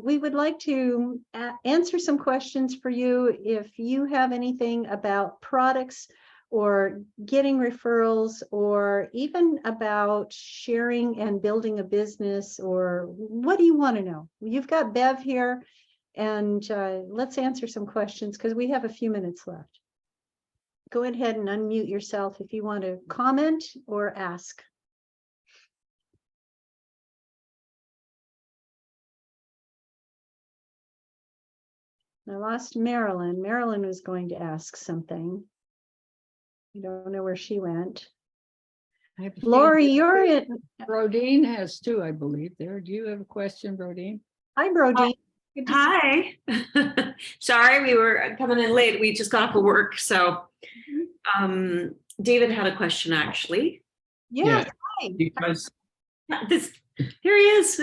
We would like to answer some questions for you. If you have anything about products or getting referrals, or even about sharing and building a business, or what do you want to know? You've got Bev here, and let's answer some questions because we have a few minutes left. Go ahead and unmute yourself if you want to comment or ask. I lost Marilyn. Marilyn was going to ask something. I don't know where she went. Lori, you're in. Brodeen has two, I believe. There. Do you have a question, Brodeen? Hi, Brody. Hi. Sorry, we were coming in late. We just got off of work. So David had a question actually. Yes. Hi. Because Here he is.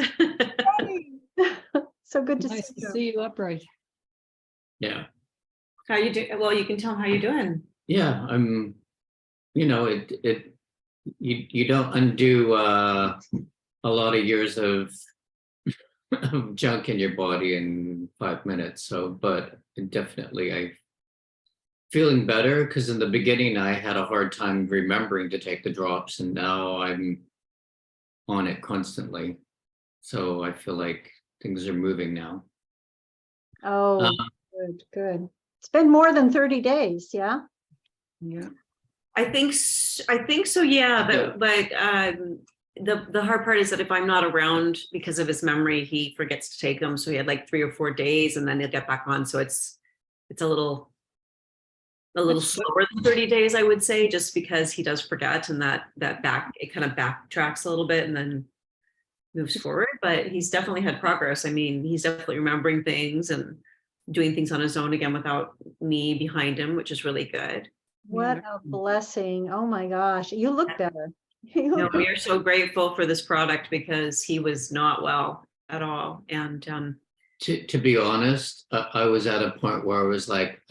So good to Nice see to you. see you upright. yeah, How you do? Well, you can tell him how you're doing. yeah, I'm, you don't undo a lot of years of junk in your body in 5 minutes. So, but definitely I'm feeling better, because in the beginning I had a hard time remembering to take the drops, and now I'm on it constantly. So I feel like things are moving now. Oh, good, good. It's been more than 30 days, yeah? Yeah. I think so. Yeah, but the hard part is that if I'm not around, because of his memory, he forgets to take them. So he had like 3 or 4 days, and then he'll get back on. So it's a little slower than 30 days, I would say, just because he does forget, and that it kind of backtracks a little bit and then moves forward. But he's definitely had progress. I mean, he's definitely remembering things and doing things on his own again without me behind him, which is really good. What a blessing. Oh my gosh, you look better. No, we are so grateful for this product because he was not well at all. And To be honest, I was at a point where I was like,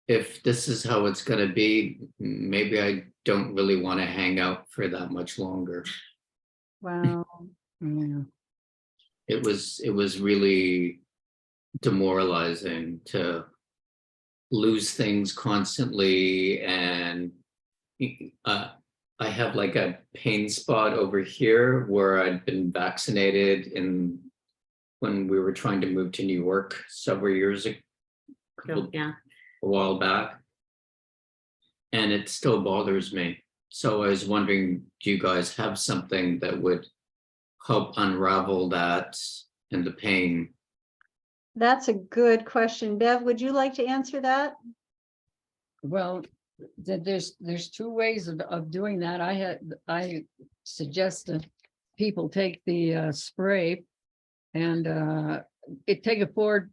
if this is how it's going to be, maybe I don't really want to hang out for that much longer. Wow. Yeah. It was really demoralizing to lose things constantly, and I have like a pain spot over here where I'd been vaccinated when we were trying to move to New York several years ago, yeah. a while back, and it still bothers me. So I was wondering, do you guys have something that would help unravel that and the pain? That's a good question. Bev, would you like to answer that? Well, there's 2 ways of doing that. I suggest that people take the spray, and it take it four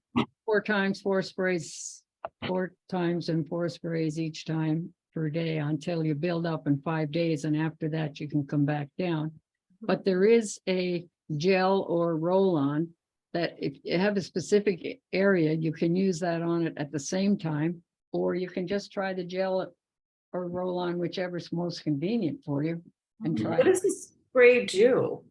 times, 4 sprays, 4 times and 4 sprays each time per day until you build up in 5 days, and after that you can come back down. But there is a gel or roll-on that if you have a specific area, you can use that on it at the same time, or you can just try the gel or roll-on, whichever's most convenient for you, and try What it. does the spray do?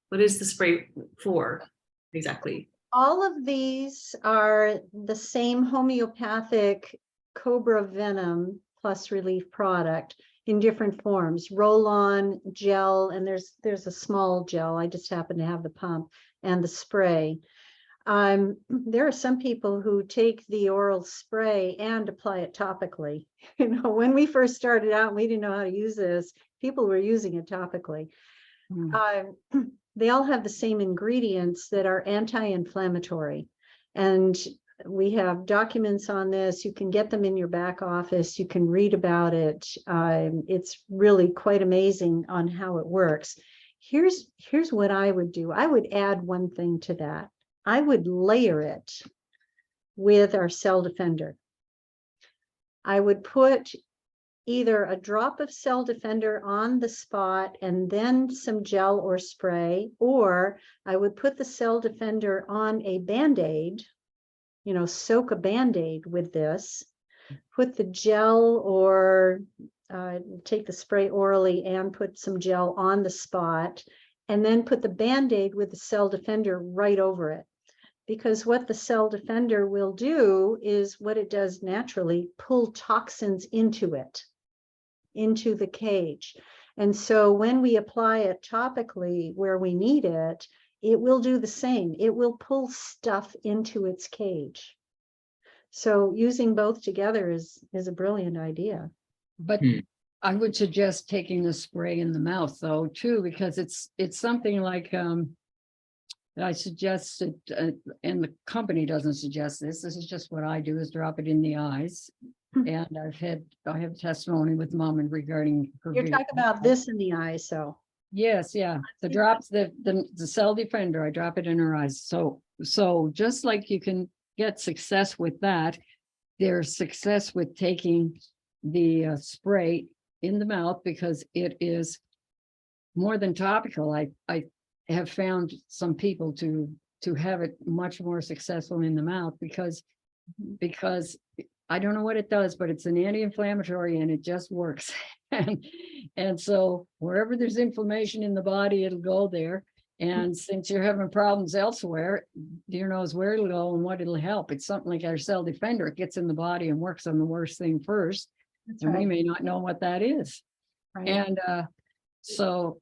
What is the spray for exactly? All of these are the same homeopathic cobra venom plus relief product in different forms: roll-on, gel, and there's a small gel. I just happen to have the pump, and the spray. There are some people who take the oral spray and apply it topically. When we first started out, we didn't know how to use this. People were using it topically. They all have the same ingredients that are anti-inflammatory. And we have documents on this. You can get them in your back office. You can read about it. It's really quite amazing on how it works. Here's what I would do. I would add one thing to that. I would layer it with our Cell Defender. I would put either a drop of Cell Defender on the spot and then some gel or spray, or I would put the Cell Defender on a Band-Aid, soak a Band-Aid with this, put the gel or take the spray orally and put some gel on the spot, and then put the Band-Aid with the Cell Defender right over it. Because what the Cell Defender will do is what it does naturally, pull toxins into it, into the cage. And so when we apply it topically where we need it, it will do the same. It will pull stuff into its cage. So using both together is a brilliant idea. But I would suggest taking the spray in the mouth though, too, because it's something like, I suggest it, and the company doesn't suggest this. This is just what I do, is drop it in the eyes. And I have testimony with Mom and regarding her. You're talking about this in the eye, so. Yes, yeah. The drops, the Cell Defender, I drop it in her eyes. So just like you can get success with that, there's success with taking the spray in the mouth, because it is more than topical. I have found some people to have it much more successful in the mouth because I don't know what it does, but it's an anti-inflammatory and it just works. and so wherever there's inflammation in the body, it'll go there. And since you're having problems elsewhere, dear knows where it'll go and what it'll help. It's something like our Cell Defender. It gets in the body and works on the worst thing first. That's and right. we may not know what that is. Right. And so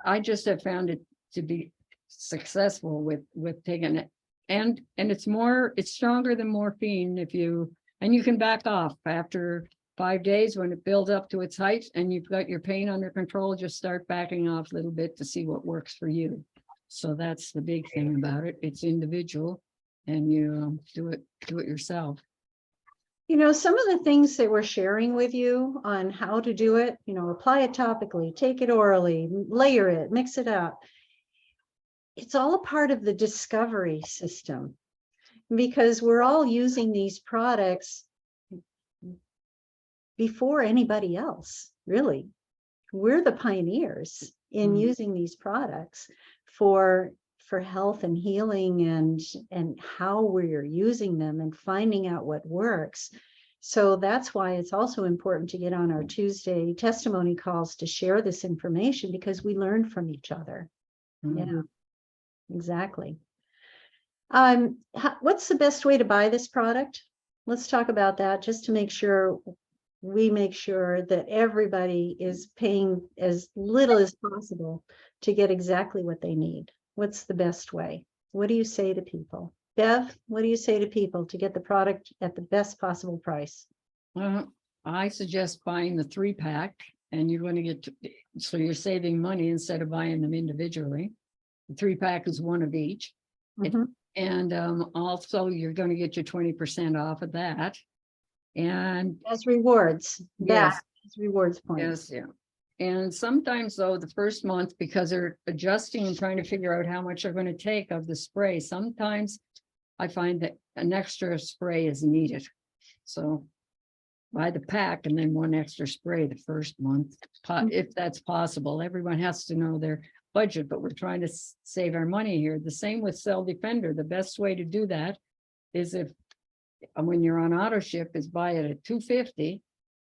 I just have found it to be successful with taking it. And it's stronger than morphine and you can back off after 5 days when it builds up to its height and you've got your pain under control. Just start backing off a little bit to see what works for you. So that's the big thing about it. It's individual and you do it yourself. Some of the things that we're sharing with you on how to do it, apply it topically, take it orally, layer it, mix it up. It's all a part of the discovery system, because we're all using these products before anybody else, really. We're the pioneers in using these products for health and healing and how we're using them and finding out what works. So that's why it's also important to get on our Tuesday testimony calls to share this information, because we learn from each other. Yeah, exactly. What's the best way to buy this product? Let's talk about that, just to make sure that everybody is paying as little as possible to get exactly what they need. What's the best way? What do you say to people? Bev, what do you say to people to get the product at the best possible price? I suggest buying the 3-pack, and you're going to get so you're saving money instead of buying them individually. The 3-pack is one of each. And also you're going to get your 20% off of that. And as rewards, yes, as rewards points. Yes, yeah. And sometimes though, the first month, because they're adjusting and trying to figure out how much they're going to take of the spray, sometimes I find that an extra spray is needed. So buy the pack and then one extra spray the first month, if that's possible. Everyone has to know their budget, but we're trying to save our money here. The same with Cell Defender. The best way to do that is when you're on auto ship, is buy it at $250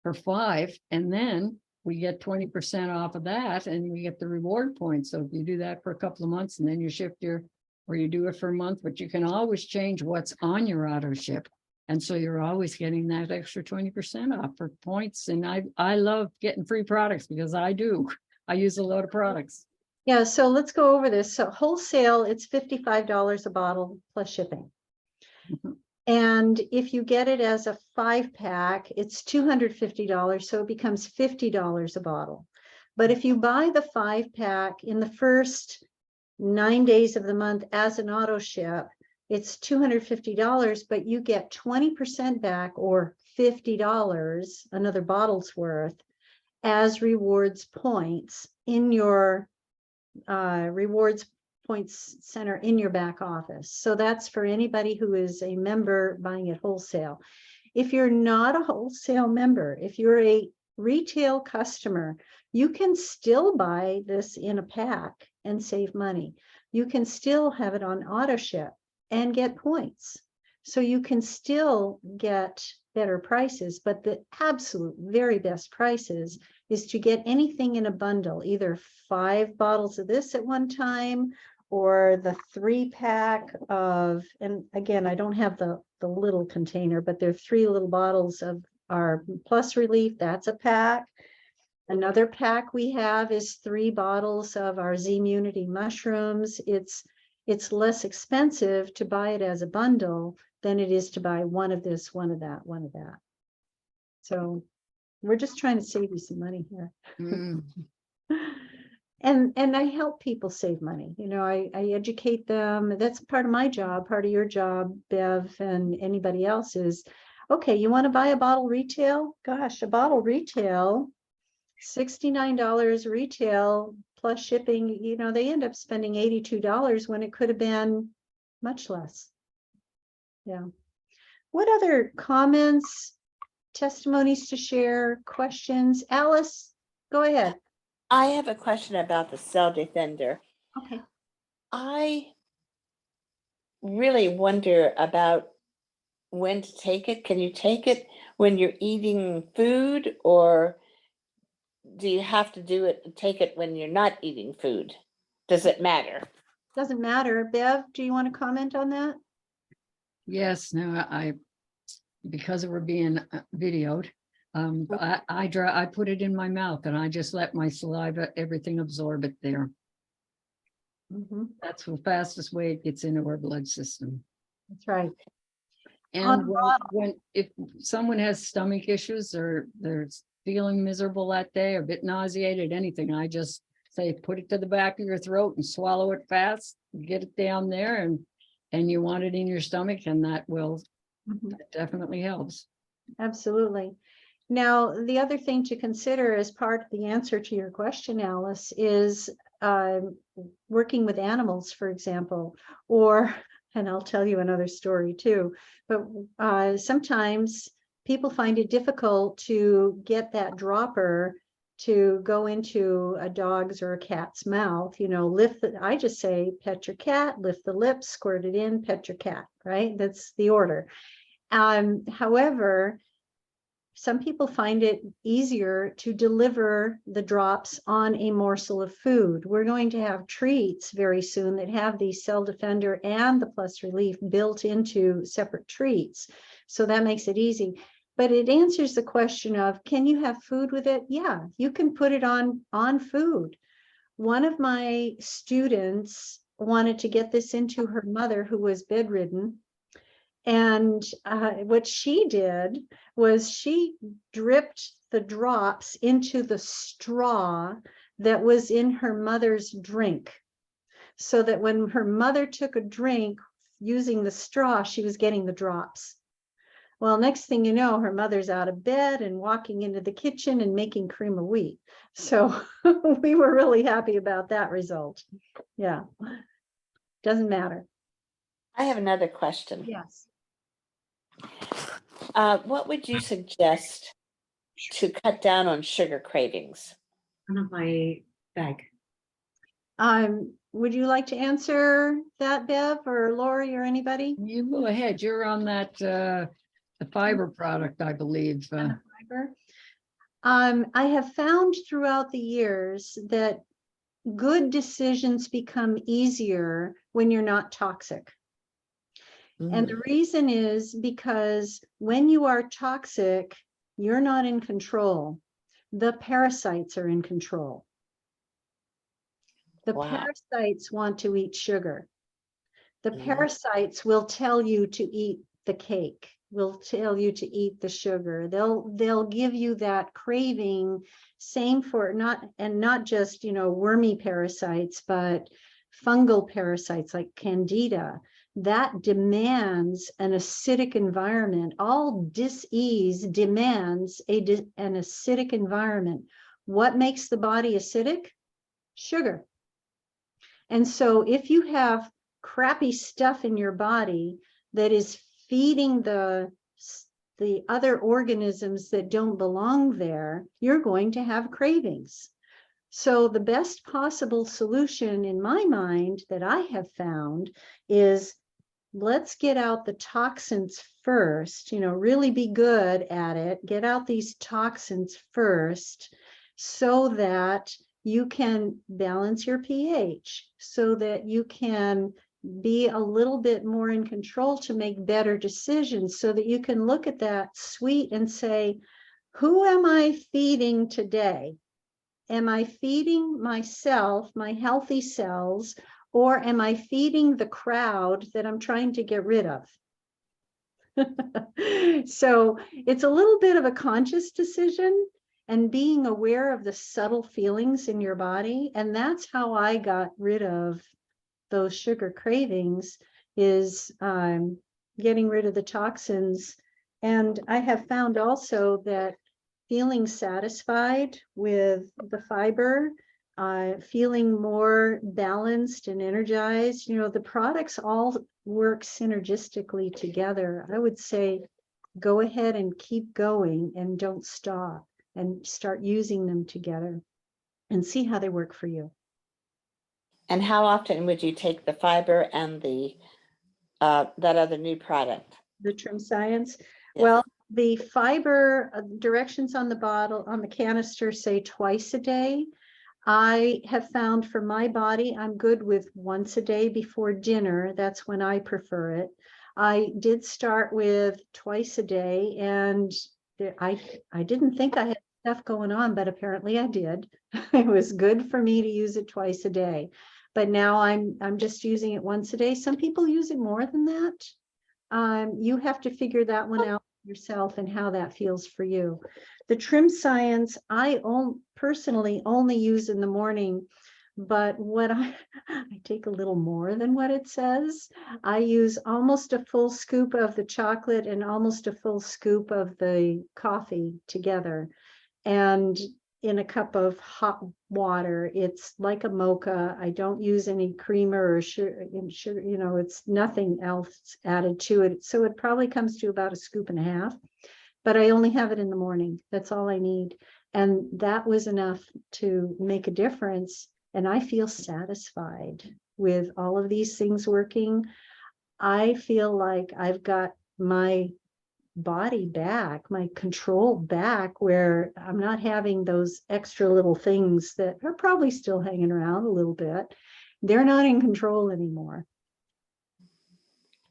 for 5, and then we get 20% off of that and we get the reward points. So if you do that for a couple of months and then you shift or you do it for a month, but you can always change what's on your auto ship. And so you're always getting that extra 20% off for points. And I love getting free products because I use a lot of products. Yeah, so let's go over this. So wholesale, it's $55 a bottle plus shipping. And if you get it as a 5-pack, it's $250. So it becomes $50 a bottle. But if you buy the 5-pack in the first 9 days of the month as an auto ship, it's $250, but you get 20% back, or $50, another bottle's worth, as rewards points in your rewards points center in your back office. So that's for anybody who is a member buying at wholesale. If you're not a wholesale member, if you're a retail customer, you can still buy this in a pack and save money. You can still have it on auto ship and get points. So you can still get better prices, but the absolute very best prices is to get anything in a bundle, either 5 bottles of this at one time, or the 3-pack of, and again, I don't have the little container, but there are 3 little bottles of our Plus Relief. That's a pack. Another pack we have is 3 bottles of our Z-Immunity mushrooms. It's less expensive to buy it as a bundle than it is to buy one of this, one of that, one of that. So we're just trying to save you some money here. Mm. And I help people save money. You know, I educate them. That's part of my job. Part of your job, Bev, and anybody else is, okay, you want to buy a bottle retail? Gosh, a bottle retail, $69 retail plus shipping. You know, they end up spending $82 when it could have been much less. Yeah. What other comments, testimonies to share, questions? Alice, go ahead. I have a question about the Cell Defender. Okay. I really wonder about when to take it. Can you take it when you're eating food, or do you have to take it when you're not eating food? Does it matter? Doesn't matter. Bev, do you want to comment on that? Yes, no, because we're being videoed, I put it in my mouth and I just let my saliva, everything absorb it there. Mhm. That's the fastest way it gets into our blood system. That's right. And On if someone has stomach issues or they're feeling miserable that day, a bit nauseated, anything, I just say, put it to the back of your throat and swallow it fast, get it down there, and you want it in your stomach, and that will Mhm. that definitely helps. Absolutely. Now, the other thing to consider as part of the answer to your question, Alice, is working with animals, for example, or, and I'll tell you another story too, but sometimes people find it difficult to get that dropper to go into a dog's or a cat's mouth. You know, I just say, pet your cat, lift the lips, squirt it in, pet your cat, right? That's the order. However, some people find it easier to deliver the drops on a morsel of food. We're going to have treats very soon that have the Cell Defender and the Plus Relief built into separate treats. So that makes it easy. But it answers the question of, can you have food with it? Yeah, you can put it on food. One of my students wanted to get this into her mother, who was bedridden. And what she did was she dripped the drops into the straw that was in her mother's drink, so that when her mother took a drink using the straw, she was getting the drops. Well, next thing you know, her mother's out of bed and walking into the kitchen and making cream of wheat. So we were really happy about that result. Yeah. Doesn't matter. I have another question. Yes. What would you suggest to cut down on sugar cravings? One of my bag. Would you like to answer that, Bev, or Lori, or anybody? You go ahead. You're on that the fiber product, I believe. Fiber. I have found throughout the years that good decisions become easier when you're not toxic. And the reason is because when you are toxic, you're not in control. The parasites are in control. The Wow. parasites want to eat sugar. The Mhm. parasites will tell you to eat the cake, will tell you to eat the sugar. They'll give you that craving. Same for not just, you know, wormy parasites, but fungal parasites like Candida. That demands an acidic environment. All dis-ease demands an acidic environment. What makes the body acidic? Sugar. And so if you have crappy stuff in your body that is feeding the other organisms that don't belong there, you're going to have cravings. So the best possible solution in my mind that I have found is, let's get out the toxins first, really be good at it, get out these toxins first so that you can balance your pH, so that you can be a little bit more in control to make better decisions, so that you can look at that sweet and say, who am I feeding today? Am I feeding myself, my healthy cells, or am I feeding the crowd that I'm trying to get rid of? So it's a little bit of a conscious decision, and being aware of the subtle feelings in your body. And that's how I got rid of those sugar cravings, is getting rid of the toxins. And I have found also that feeling satisfied with the fiber, feeling more balanced and energized, the products all work synergistically together. I would say go ahead and keep going and don't stop, and start using them together and see how they work for you. And how often would you take the fiber and the that other new product? The Trim Science. Yes. Well, the fiber directions on the bottle, on the canister, say twice a day. I have found for my body, I'm good with once a day before dinner. That's when I prefer it. I did start with twice a day, and I didn't think I had stuff going on, but apparently I did. It was good for me to use it twice a day. But now I'm just using it once a day. Some people use it more than that. You have to figure that one out yourself and how that feels for you. The Trim Science, I personally only use in the morning, but what I take a little more than what it says. I use almost a full scoop of the chocolate and almost a full scoop of the coffee together, and in a cup of hot water. It's like a mocha. I don't use any creamer or sugar, it's nothing else added to it. So it probably comes to about a scoop and a half, but I only have it in the morning. That's all I need. And that was enough to make a difference. And I feel satisfied with all of these things working. I feel like I've got my body back, my control back, where I'm not having those extra little things that are probably still hanging around a little bit. They're not in control anymore.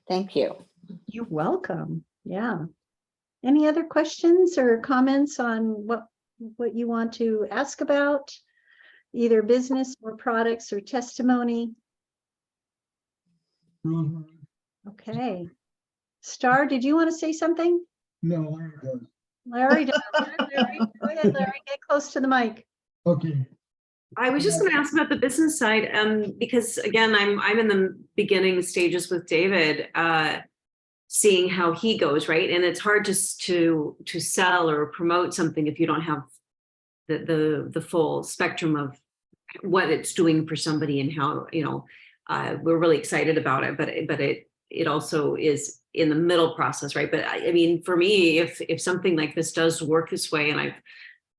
Thank you. You're welcome. Yeah. Any other questions or comments on what you want to ask about, either business or products or testimony? Okay. Star, did you want to say something? No, Larry does. Larry does. Larry, go ahead, Larry, get close to the mic. Okay. I was just going to ask about the business side, because again, I'm in the beginning stages with David, seeing how he goes, right? And it's hard to sell or promote something if you don't have the full spectrum of what it's doing for somebody and how, we're really excited about it, but it also is in the middle process, right? But I mean, for me, if something like this does work this way, and I've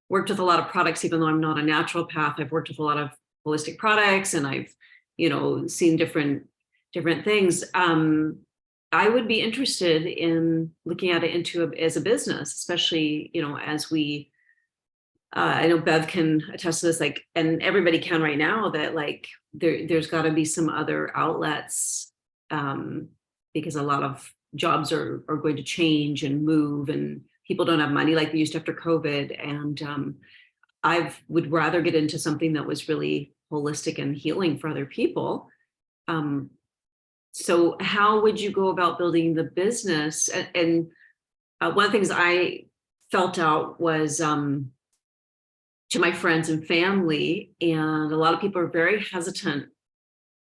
worked with a lot of products, even though I'm not a naturopath, I've worked with a lot of holistic products, and I've, seen different things. I would be interested in looking at it as a business, especially, as we, I know Bev can attest to this, and everybody can right now, that there's got to be some other outlets, because a lot of jobs are going to change and move, and people don't have money like they used to after COVID. And I would rather get into something that was really holistic and healing for other people. So how would you go about building the business? And one of the things I felt out was to my friends and family, and a lot of people are very hesitant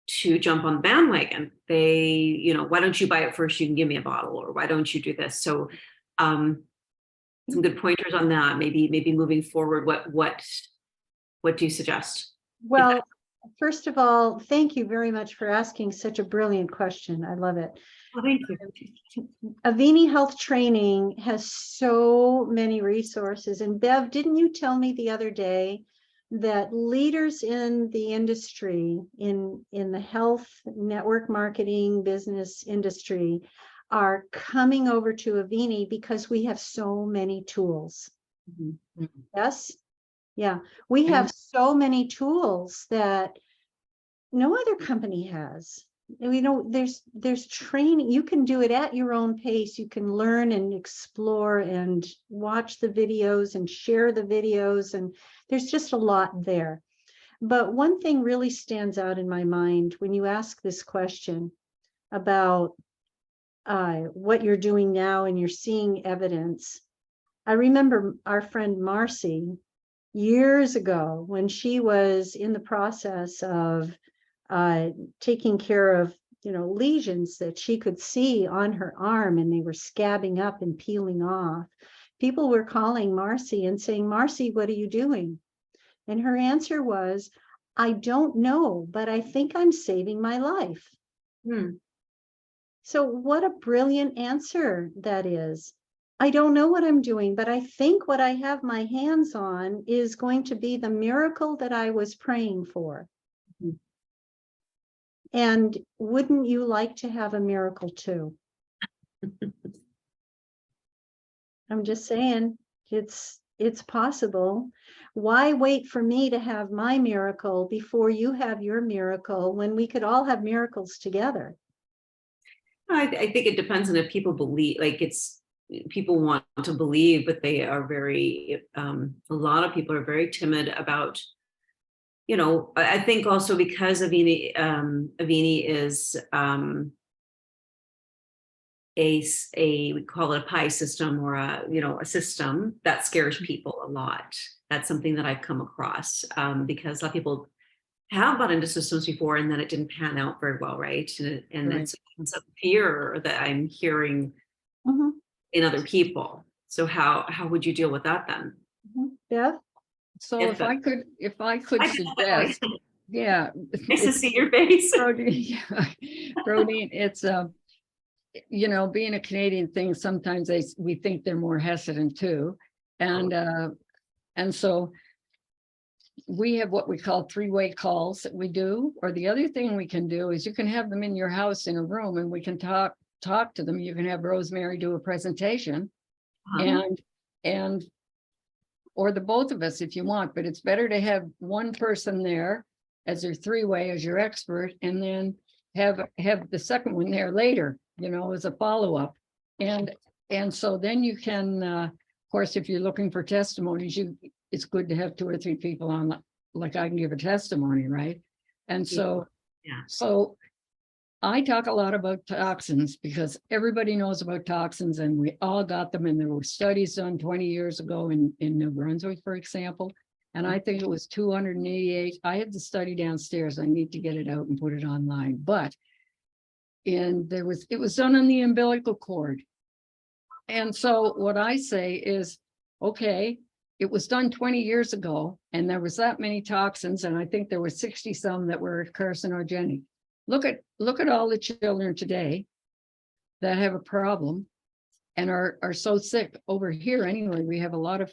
to jump on the bandwagon. They, why don't you buy it first? You can give me a bottle, or why don't you do this? So some good pointers on that. Maybe moving forward, what do you suggest? Well, First of all, thank you very much for asking such a brilliant question. I love it. Well, thank you. Avini Health Training has so many resources. And Bev, didn't you tell me the other day that leaders in the industry, in the health network marketing business industry, are coming over to Avini because we have so many tools? Mhm. Yes? Yeah, we have so many tools that no other company has. And there's training. You can do it at your own pace. You can learn and explore and watch the videos and share the videos. And there's just a lot there. But one thing really stands out in my mind when you ask this question about what you're doing now and you're seeing evidence. I remember our friend Marcy years ago when she was in the process of taking care of lesions that she could see on her arm, and they were scabbing up and peeling off. People were calling Marcy and saying, Marcy, what are you doing? And her answer was, I don't know, but I think I'm saving my life. So what a brilliant answer that is. I don't know what I'm doing, but I think what I have my hands on is going to be the miracle that I was praying for. Mhm. And wouldn't you like to have a miracle too? I'm just saying, it's possible. Why wait for me to have my miracle before you have your miracle when we could all have miracles together? I think it depends on if people believe, people want to believe, but they are a lot of people are very timid about, I think also because Avini is we call it a pie system, or a system that scares people a lot. That's something that I've come across because a lot of people have bought into systems before and then it didn't pan out very well, right? And Right. it's a fear that I'm hearing Mhm, in other people. So how would you deal with that then? mhm. Beth? So If if I could suggest, yeah. Nice to it's see your face. Protein, protein, it's being a Canadian thing, sometimes we think they're more hesitant too. And so we have what we call three-way calls that we do, or the other thing we can do is you can have them in your house in a room and we can talk to them. You can have Rosemary do a presentation and or the both of us if you want, but it's better to have one person there as your three-way, as your expert, and then have the second one there later, as a follow-up. And so then you can, of course, if you're looking for testimonies, it's good to have 2 or 3 people on, like I can give a testimony, right? And so, so I talk a lot about toxins because everybody knows about toxins and we all got them. And there were studies done 20 years ago in New Brunswick, for example. And I think it was 288. I had the study downstairs. I need to get it out and put it online. But it was done on the umbilical cord. And so what I say is, okay, it was done 20 years ago and there was that many toxins. And I think there were 60 some that were carcinogenic. Look at all the children today that have a problem and are so sick. Over here anyway, we have a lot of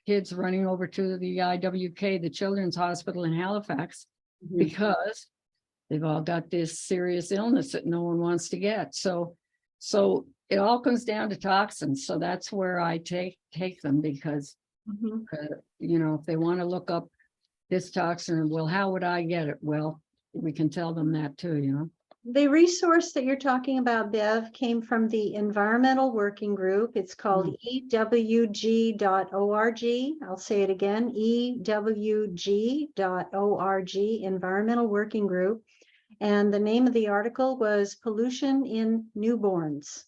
kids running over to the IWK, the Children's Hospital in Halifax, because they've all got this serious illness that no one wants to get. So it all comes down to toxins. So that's where I take them because, if they want to look up this toxin, well, how would I get it? Well, we can tell them that too, The resource that you're talking about, Bev, came from the Environmental Working Group. It's called ewg.org. I'll say it again, ewg.org, Environmental Working Group. And the name of the article was Pollution in Newborns.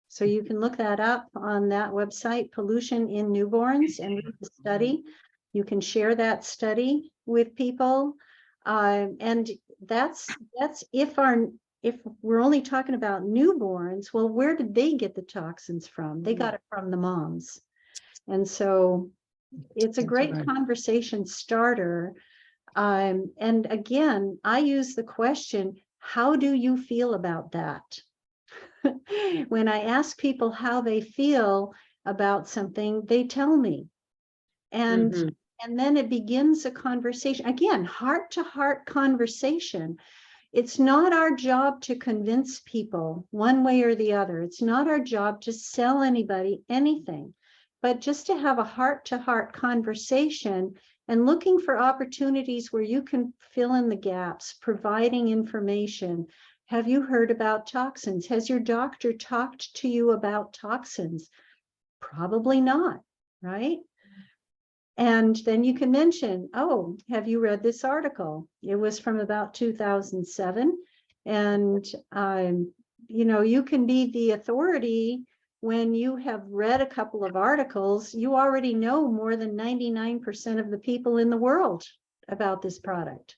So you can look that up on that website, Pollution in Newborns, and read the study. You can share that study with people. And that's if we're only talking about newborns, well, where did they get the toxins from? They got it from the moms. And so it's a great conversation starter And again, I use the question, how do you feel about that? When I ask people how they feel about something, they tell me. And Mhm. and then it begins a conversation. Again, heart-to-heart conversation. It's not our job to convince people one way or the other. It's not our job to sell anybody anything, but just to have a heart-to-heart conversation and looking for opportunities where you can fill in the gaps, providing information. Have you heard about toxins? Has your doctor talked to you about toxins? Probably not, right? And then you can mention, oh, have you read this article? It was from about 2007. And, you can be the authority when you have read a couple of articles. You already know more than 99% of the people in the world about this product.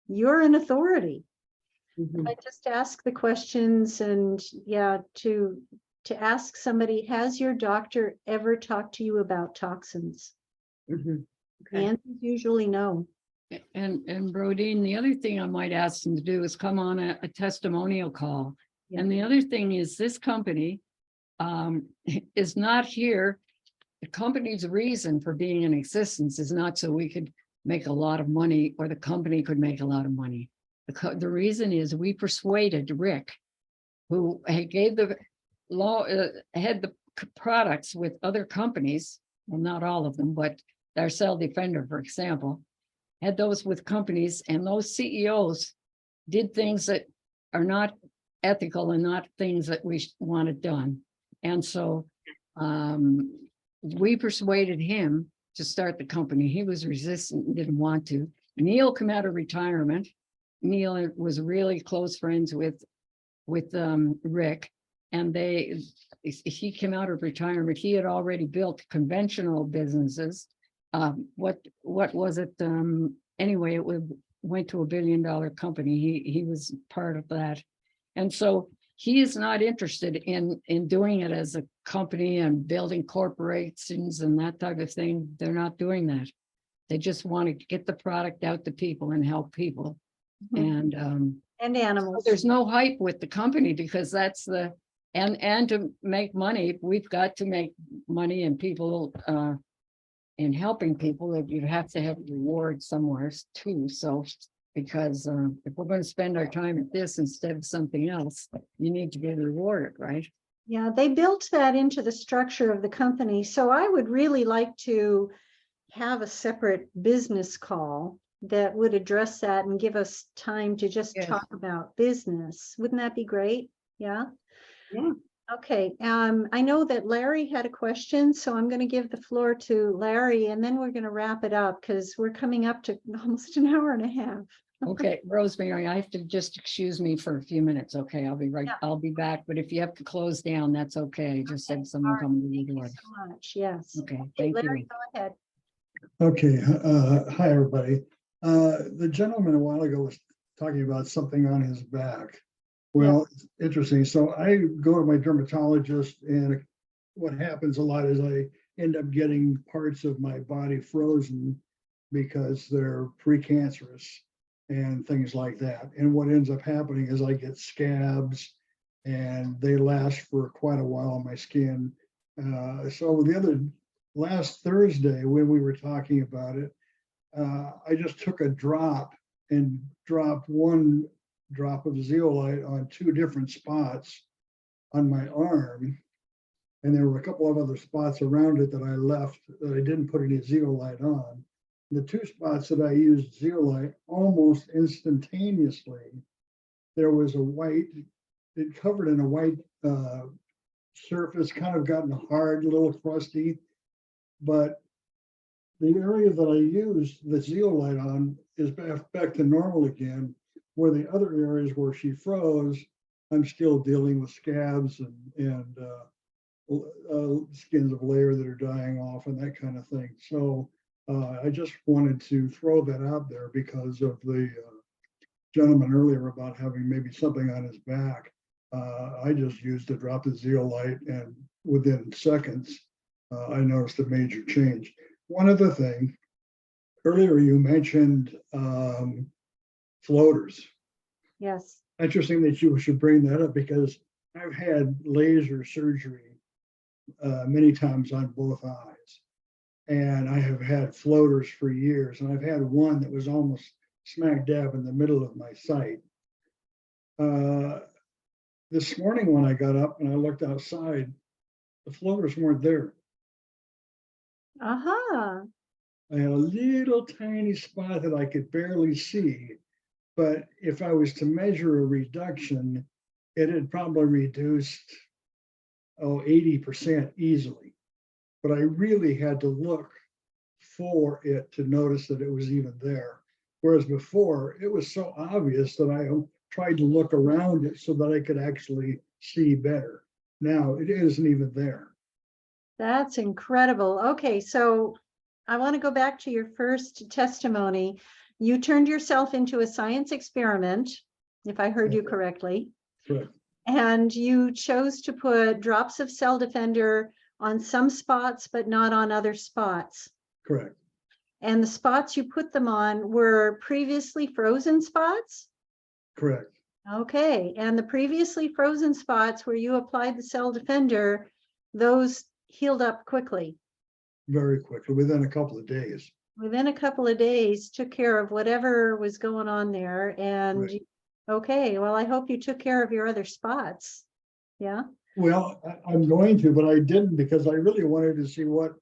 You're an authority. Mhm. I just ask the questions and to ask somebody, has your doctor ever talked to you about toxins? Mhm. The Okay. answer is usually no. And Brodeen, the other thing I might ask them to do is come on a testimonial call. Yeah. And the other thing is this company is not here. The company's reason for being in existence is not so we could make a lot of money or the company could make a lot of money. The reason is we persuaded Rick, who gave the law, had the products with other companies, well, not all of them, but our Cell Defender, for example, had those with companies, and those CEOs did things that are not ethical and not things that we wanted done. And so we persuaded him to start the company. He was resistant and didn't want to. Neil came out of retirement. Neil was really close friends with Rick, and he came out of retirement. He had already built conventional businesses. What was it? Anyway, it went to $1 billion company. He was part of that, and so he is not interested in doing it as a company and building corporations and that type of thing. They're not doing that. They just want to get the product out to people and help people. Mhm. And And animals. there's no hype with the company because that's and to make money, we've got to make money, and people in helping people, that you have to have reward somewhere too. So because if we're going to spend our time at this instead of something else, you need to get rewarded, right? Yeah, they built that into the structure of the company. So I would really like to have a separate business call that would address that and give us time to just Yes. talk about business. Wouldn't that be great? Yeah. Yeah. Okay. I know that Larry had a question, so I'm going to give the floor to Larry, and then we're going to wrap it up because we're coming up to almost an hour and a half. Okay, Rosemary, I have to just excuse me for a few minutes. Okay, I'll be right. Yeah. I'll be back. But if you have to close down, that's okay. Just Okay, had someone all right. come to the Thank you door. so much. Yes. Okay, Okay, thank Larry, you. go ahead. Okay, hi, everybody. The gentleman a while ago was talking about something on his back. Well, it's interesting. So I go to my dermatologist, and what happens a lot is I end up getting parts of my body frozen because they're precancerous and things like that. And what ends up happening is I get scabs, and they last for quite a while on my skin. So last Thursday, when we were talking about it, I just took a drop and dropped one drop of zeolite on two different spots on my arm. And there were a couple of other spots around it that I left that I didn't put any zeolite on. The two spots that I used zeolite, almost instantaneously, there was a white, it covered in a white surface, kind of gotten hard, a little crusty, but the area that I used the zeolite on is back to normal again, where the other areas where she froze, I'm still dealing with scabs and skins of layer that are dying off and that kind of thing. So I just wanted to throw that out there because of the gentleman earlier about having maybe something on his back. I just used a drop of zeolite, and within seconds, I noticed a major change. One other thing, earlier you mentioned floaters. Yes. Interesting that you should bring that up because I've had laser surgery many times on both eyes. And I have had floaters for years, and I've had one that was almost smack dab in the middle of my sight. This morning when I got up and I looked outside, the floaters weren't there. Aha. I had a little tiny spot that I could barely see, but if I was to measure a reduction, it had probably reduced 80% easily. But I really had to look for it to notice that it was even there. Whereas before, it was so obvious that I tried to look around it so that I could actually see better. Now it isn't even there. That's incredible. Okay, so I want to go back to your first testimony. You turned yourself into a science experiment, if I heard you correctly. Correct. And you chose to put drops of Cell Defender on some spots, but not on other spots. Correct. And the spots you put them on were previously frozen spots? Correct. Okay, and the previously frozen spots where you applied the Cell Defender, those healed up quickly. Very quickly, within a couple of days. Within a couple of days, took care of whatever was going on there. And Right. okay, well, I hope you took care of your other spots. Yeah. Well, I'm going to, but I didn't because I really wanted to see what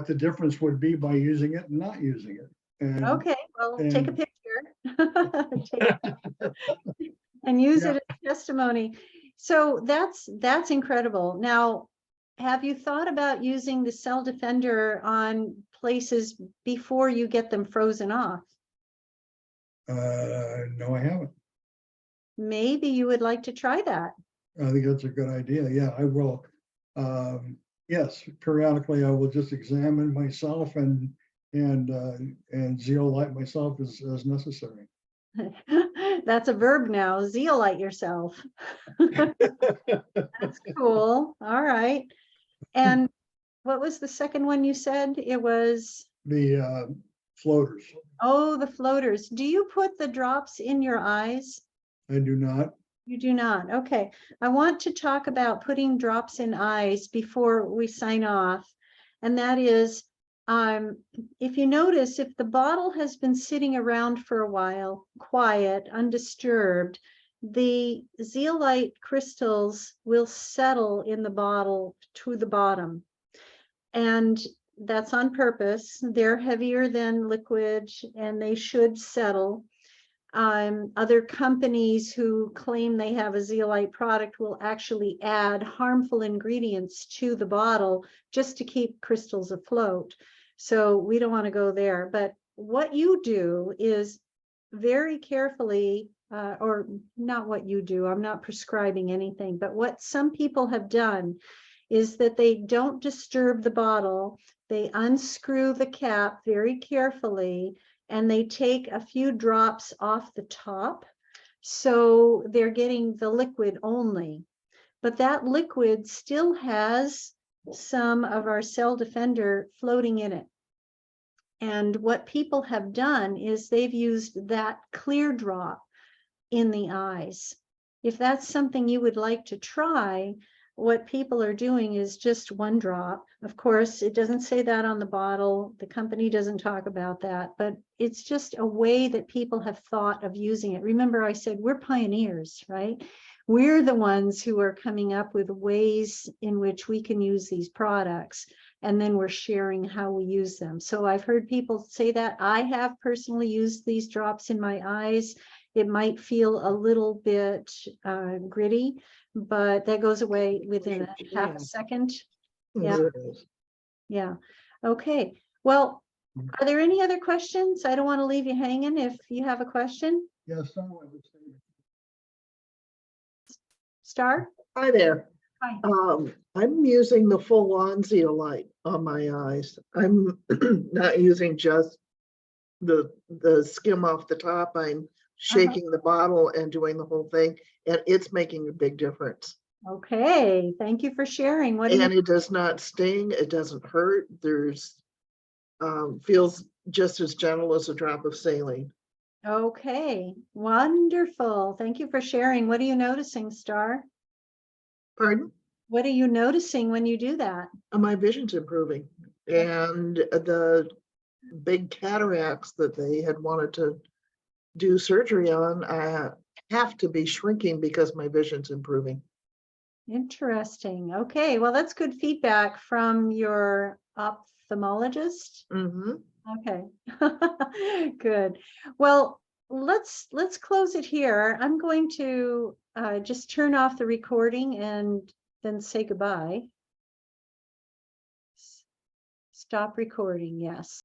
the difference would be by using it and not using it. And Okay, well, take a and- picture. And use Yeah. it as testimony. So that's incredible. Now, have you thought about using the Cell Defender on places before you get them frozen off? No, I haven't. Maybe you would like to try that. I think that's a good idea. Yeah, I will. Yes, periodically I will just examine myself and zeolite myself as necessary. That's a verb now, zeolite yourself. That's cool. All right. And what was the second one you said? It was, The floaters, oh, the floaters. Do you put the drops in your eyes? I do not. You do not. Okay. I want to talk about putting drops in eyes before we sign off. And that is, if you notice, if the bottle has been sitting around for a while, quiet, undisturbed, the zeolite crystals will settle in the bottle to the bottom. And that's on purpose. They're heavier than liquid and they should settle. Other companies who claim they have a zeolite product will actually add harmful ingredients to the bottle just to keep crystals afloat. So we don't want to go there. But what you do is very carefully, or not what you do, I'm not prescribing anything, but what some people have done is that they don't disturb the bottle. They unscrew the cap very carefully and they take a few drops off the top. So they're getting the liquid only, but that liquid still has some of our Cell Defender floating in it. And what people have done is they've used that clear drop in the eyes. If that's something you would like to try, what people are doing is just one drop. Of course, it doesn't say that on the bottle. The company doesn't talk about that, but it's just a way that people have thought of using it. Remember, I said we're pioneers, right? We're the ones who are coming up with ways in which we can use these products, and then we're sharing how we use them. So I've heard people say that. I have personally used these drops in my eyes. It might feel a little bit gritty, but that goes away within a half a second. Yeah. Yeah. Okay. Well, are there any other questions? I don't want to leave you hanging if you have a question. Yes, I would say. Star? Hi there. Hi. I'm using the full-on zeolite on my eyes. I'm not using just the skim off the top. I'm shaking the bottle and doing the whole thing, and it's making a big difference. Okay. Thank you for sharing. What do And you, it does not sting. It doesn't hurt. There's feels just as gentle as a drop of saline. Okay, wonderful. Thank you for sharing. What are you noticing, Star? Pardon? What are you noticing when you do that? My vision's improving, and the big cataracts that they had wanted to do surgery on, I have to be shrinking because my vision's improving. Interesting. Okay, well, that's good feedback from your ophthalmologist. Mm-hmm. Okay, good. Well, let's close it here. I'm going to just turn off the recording and then say goodbye. Stop recording, yes.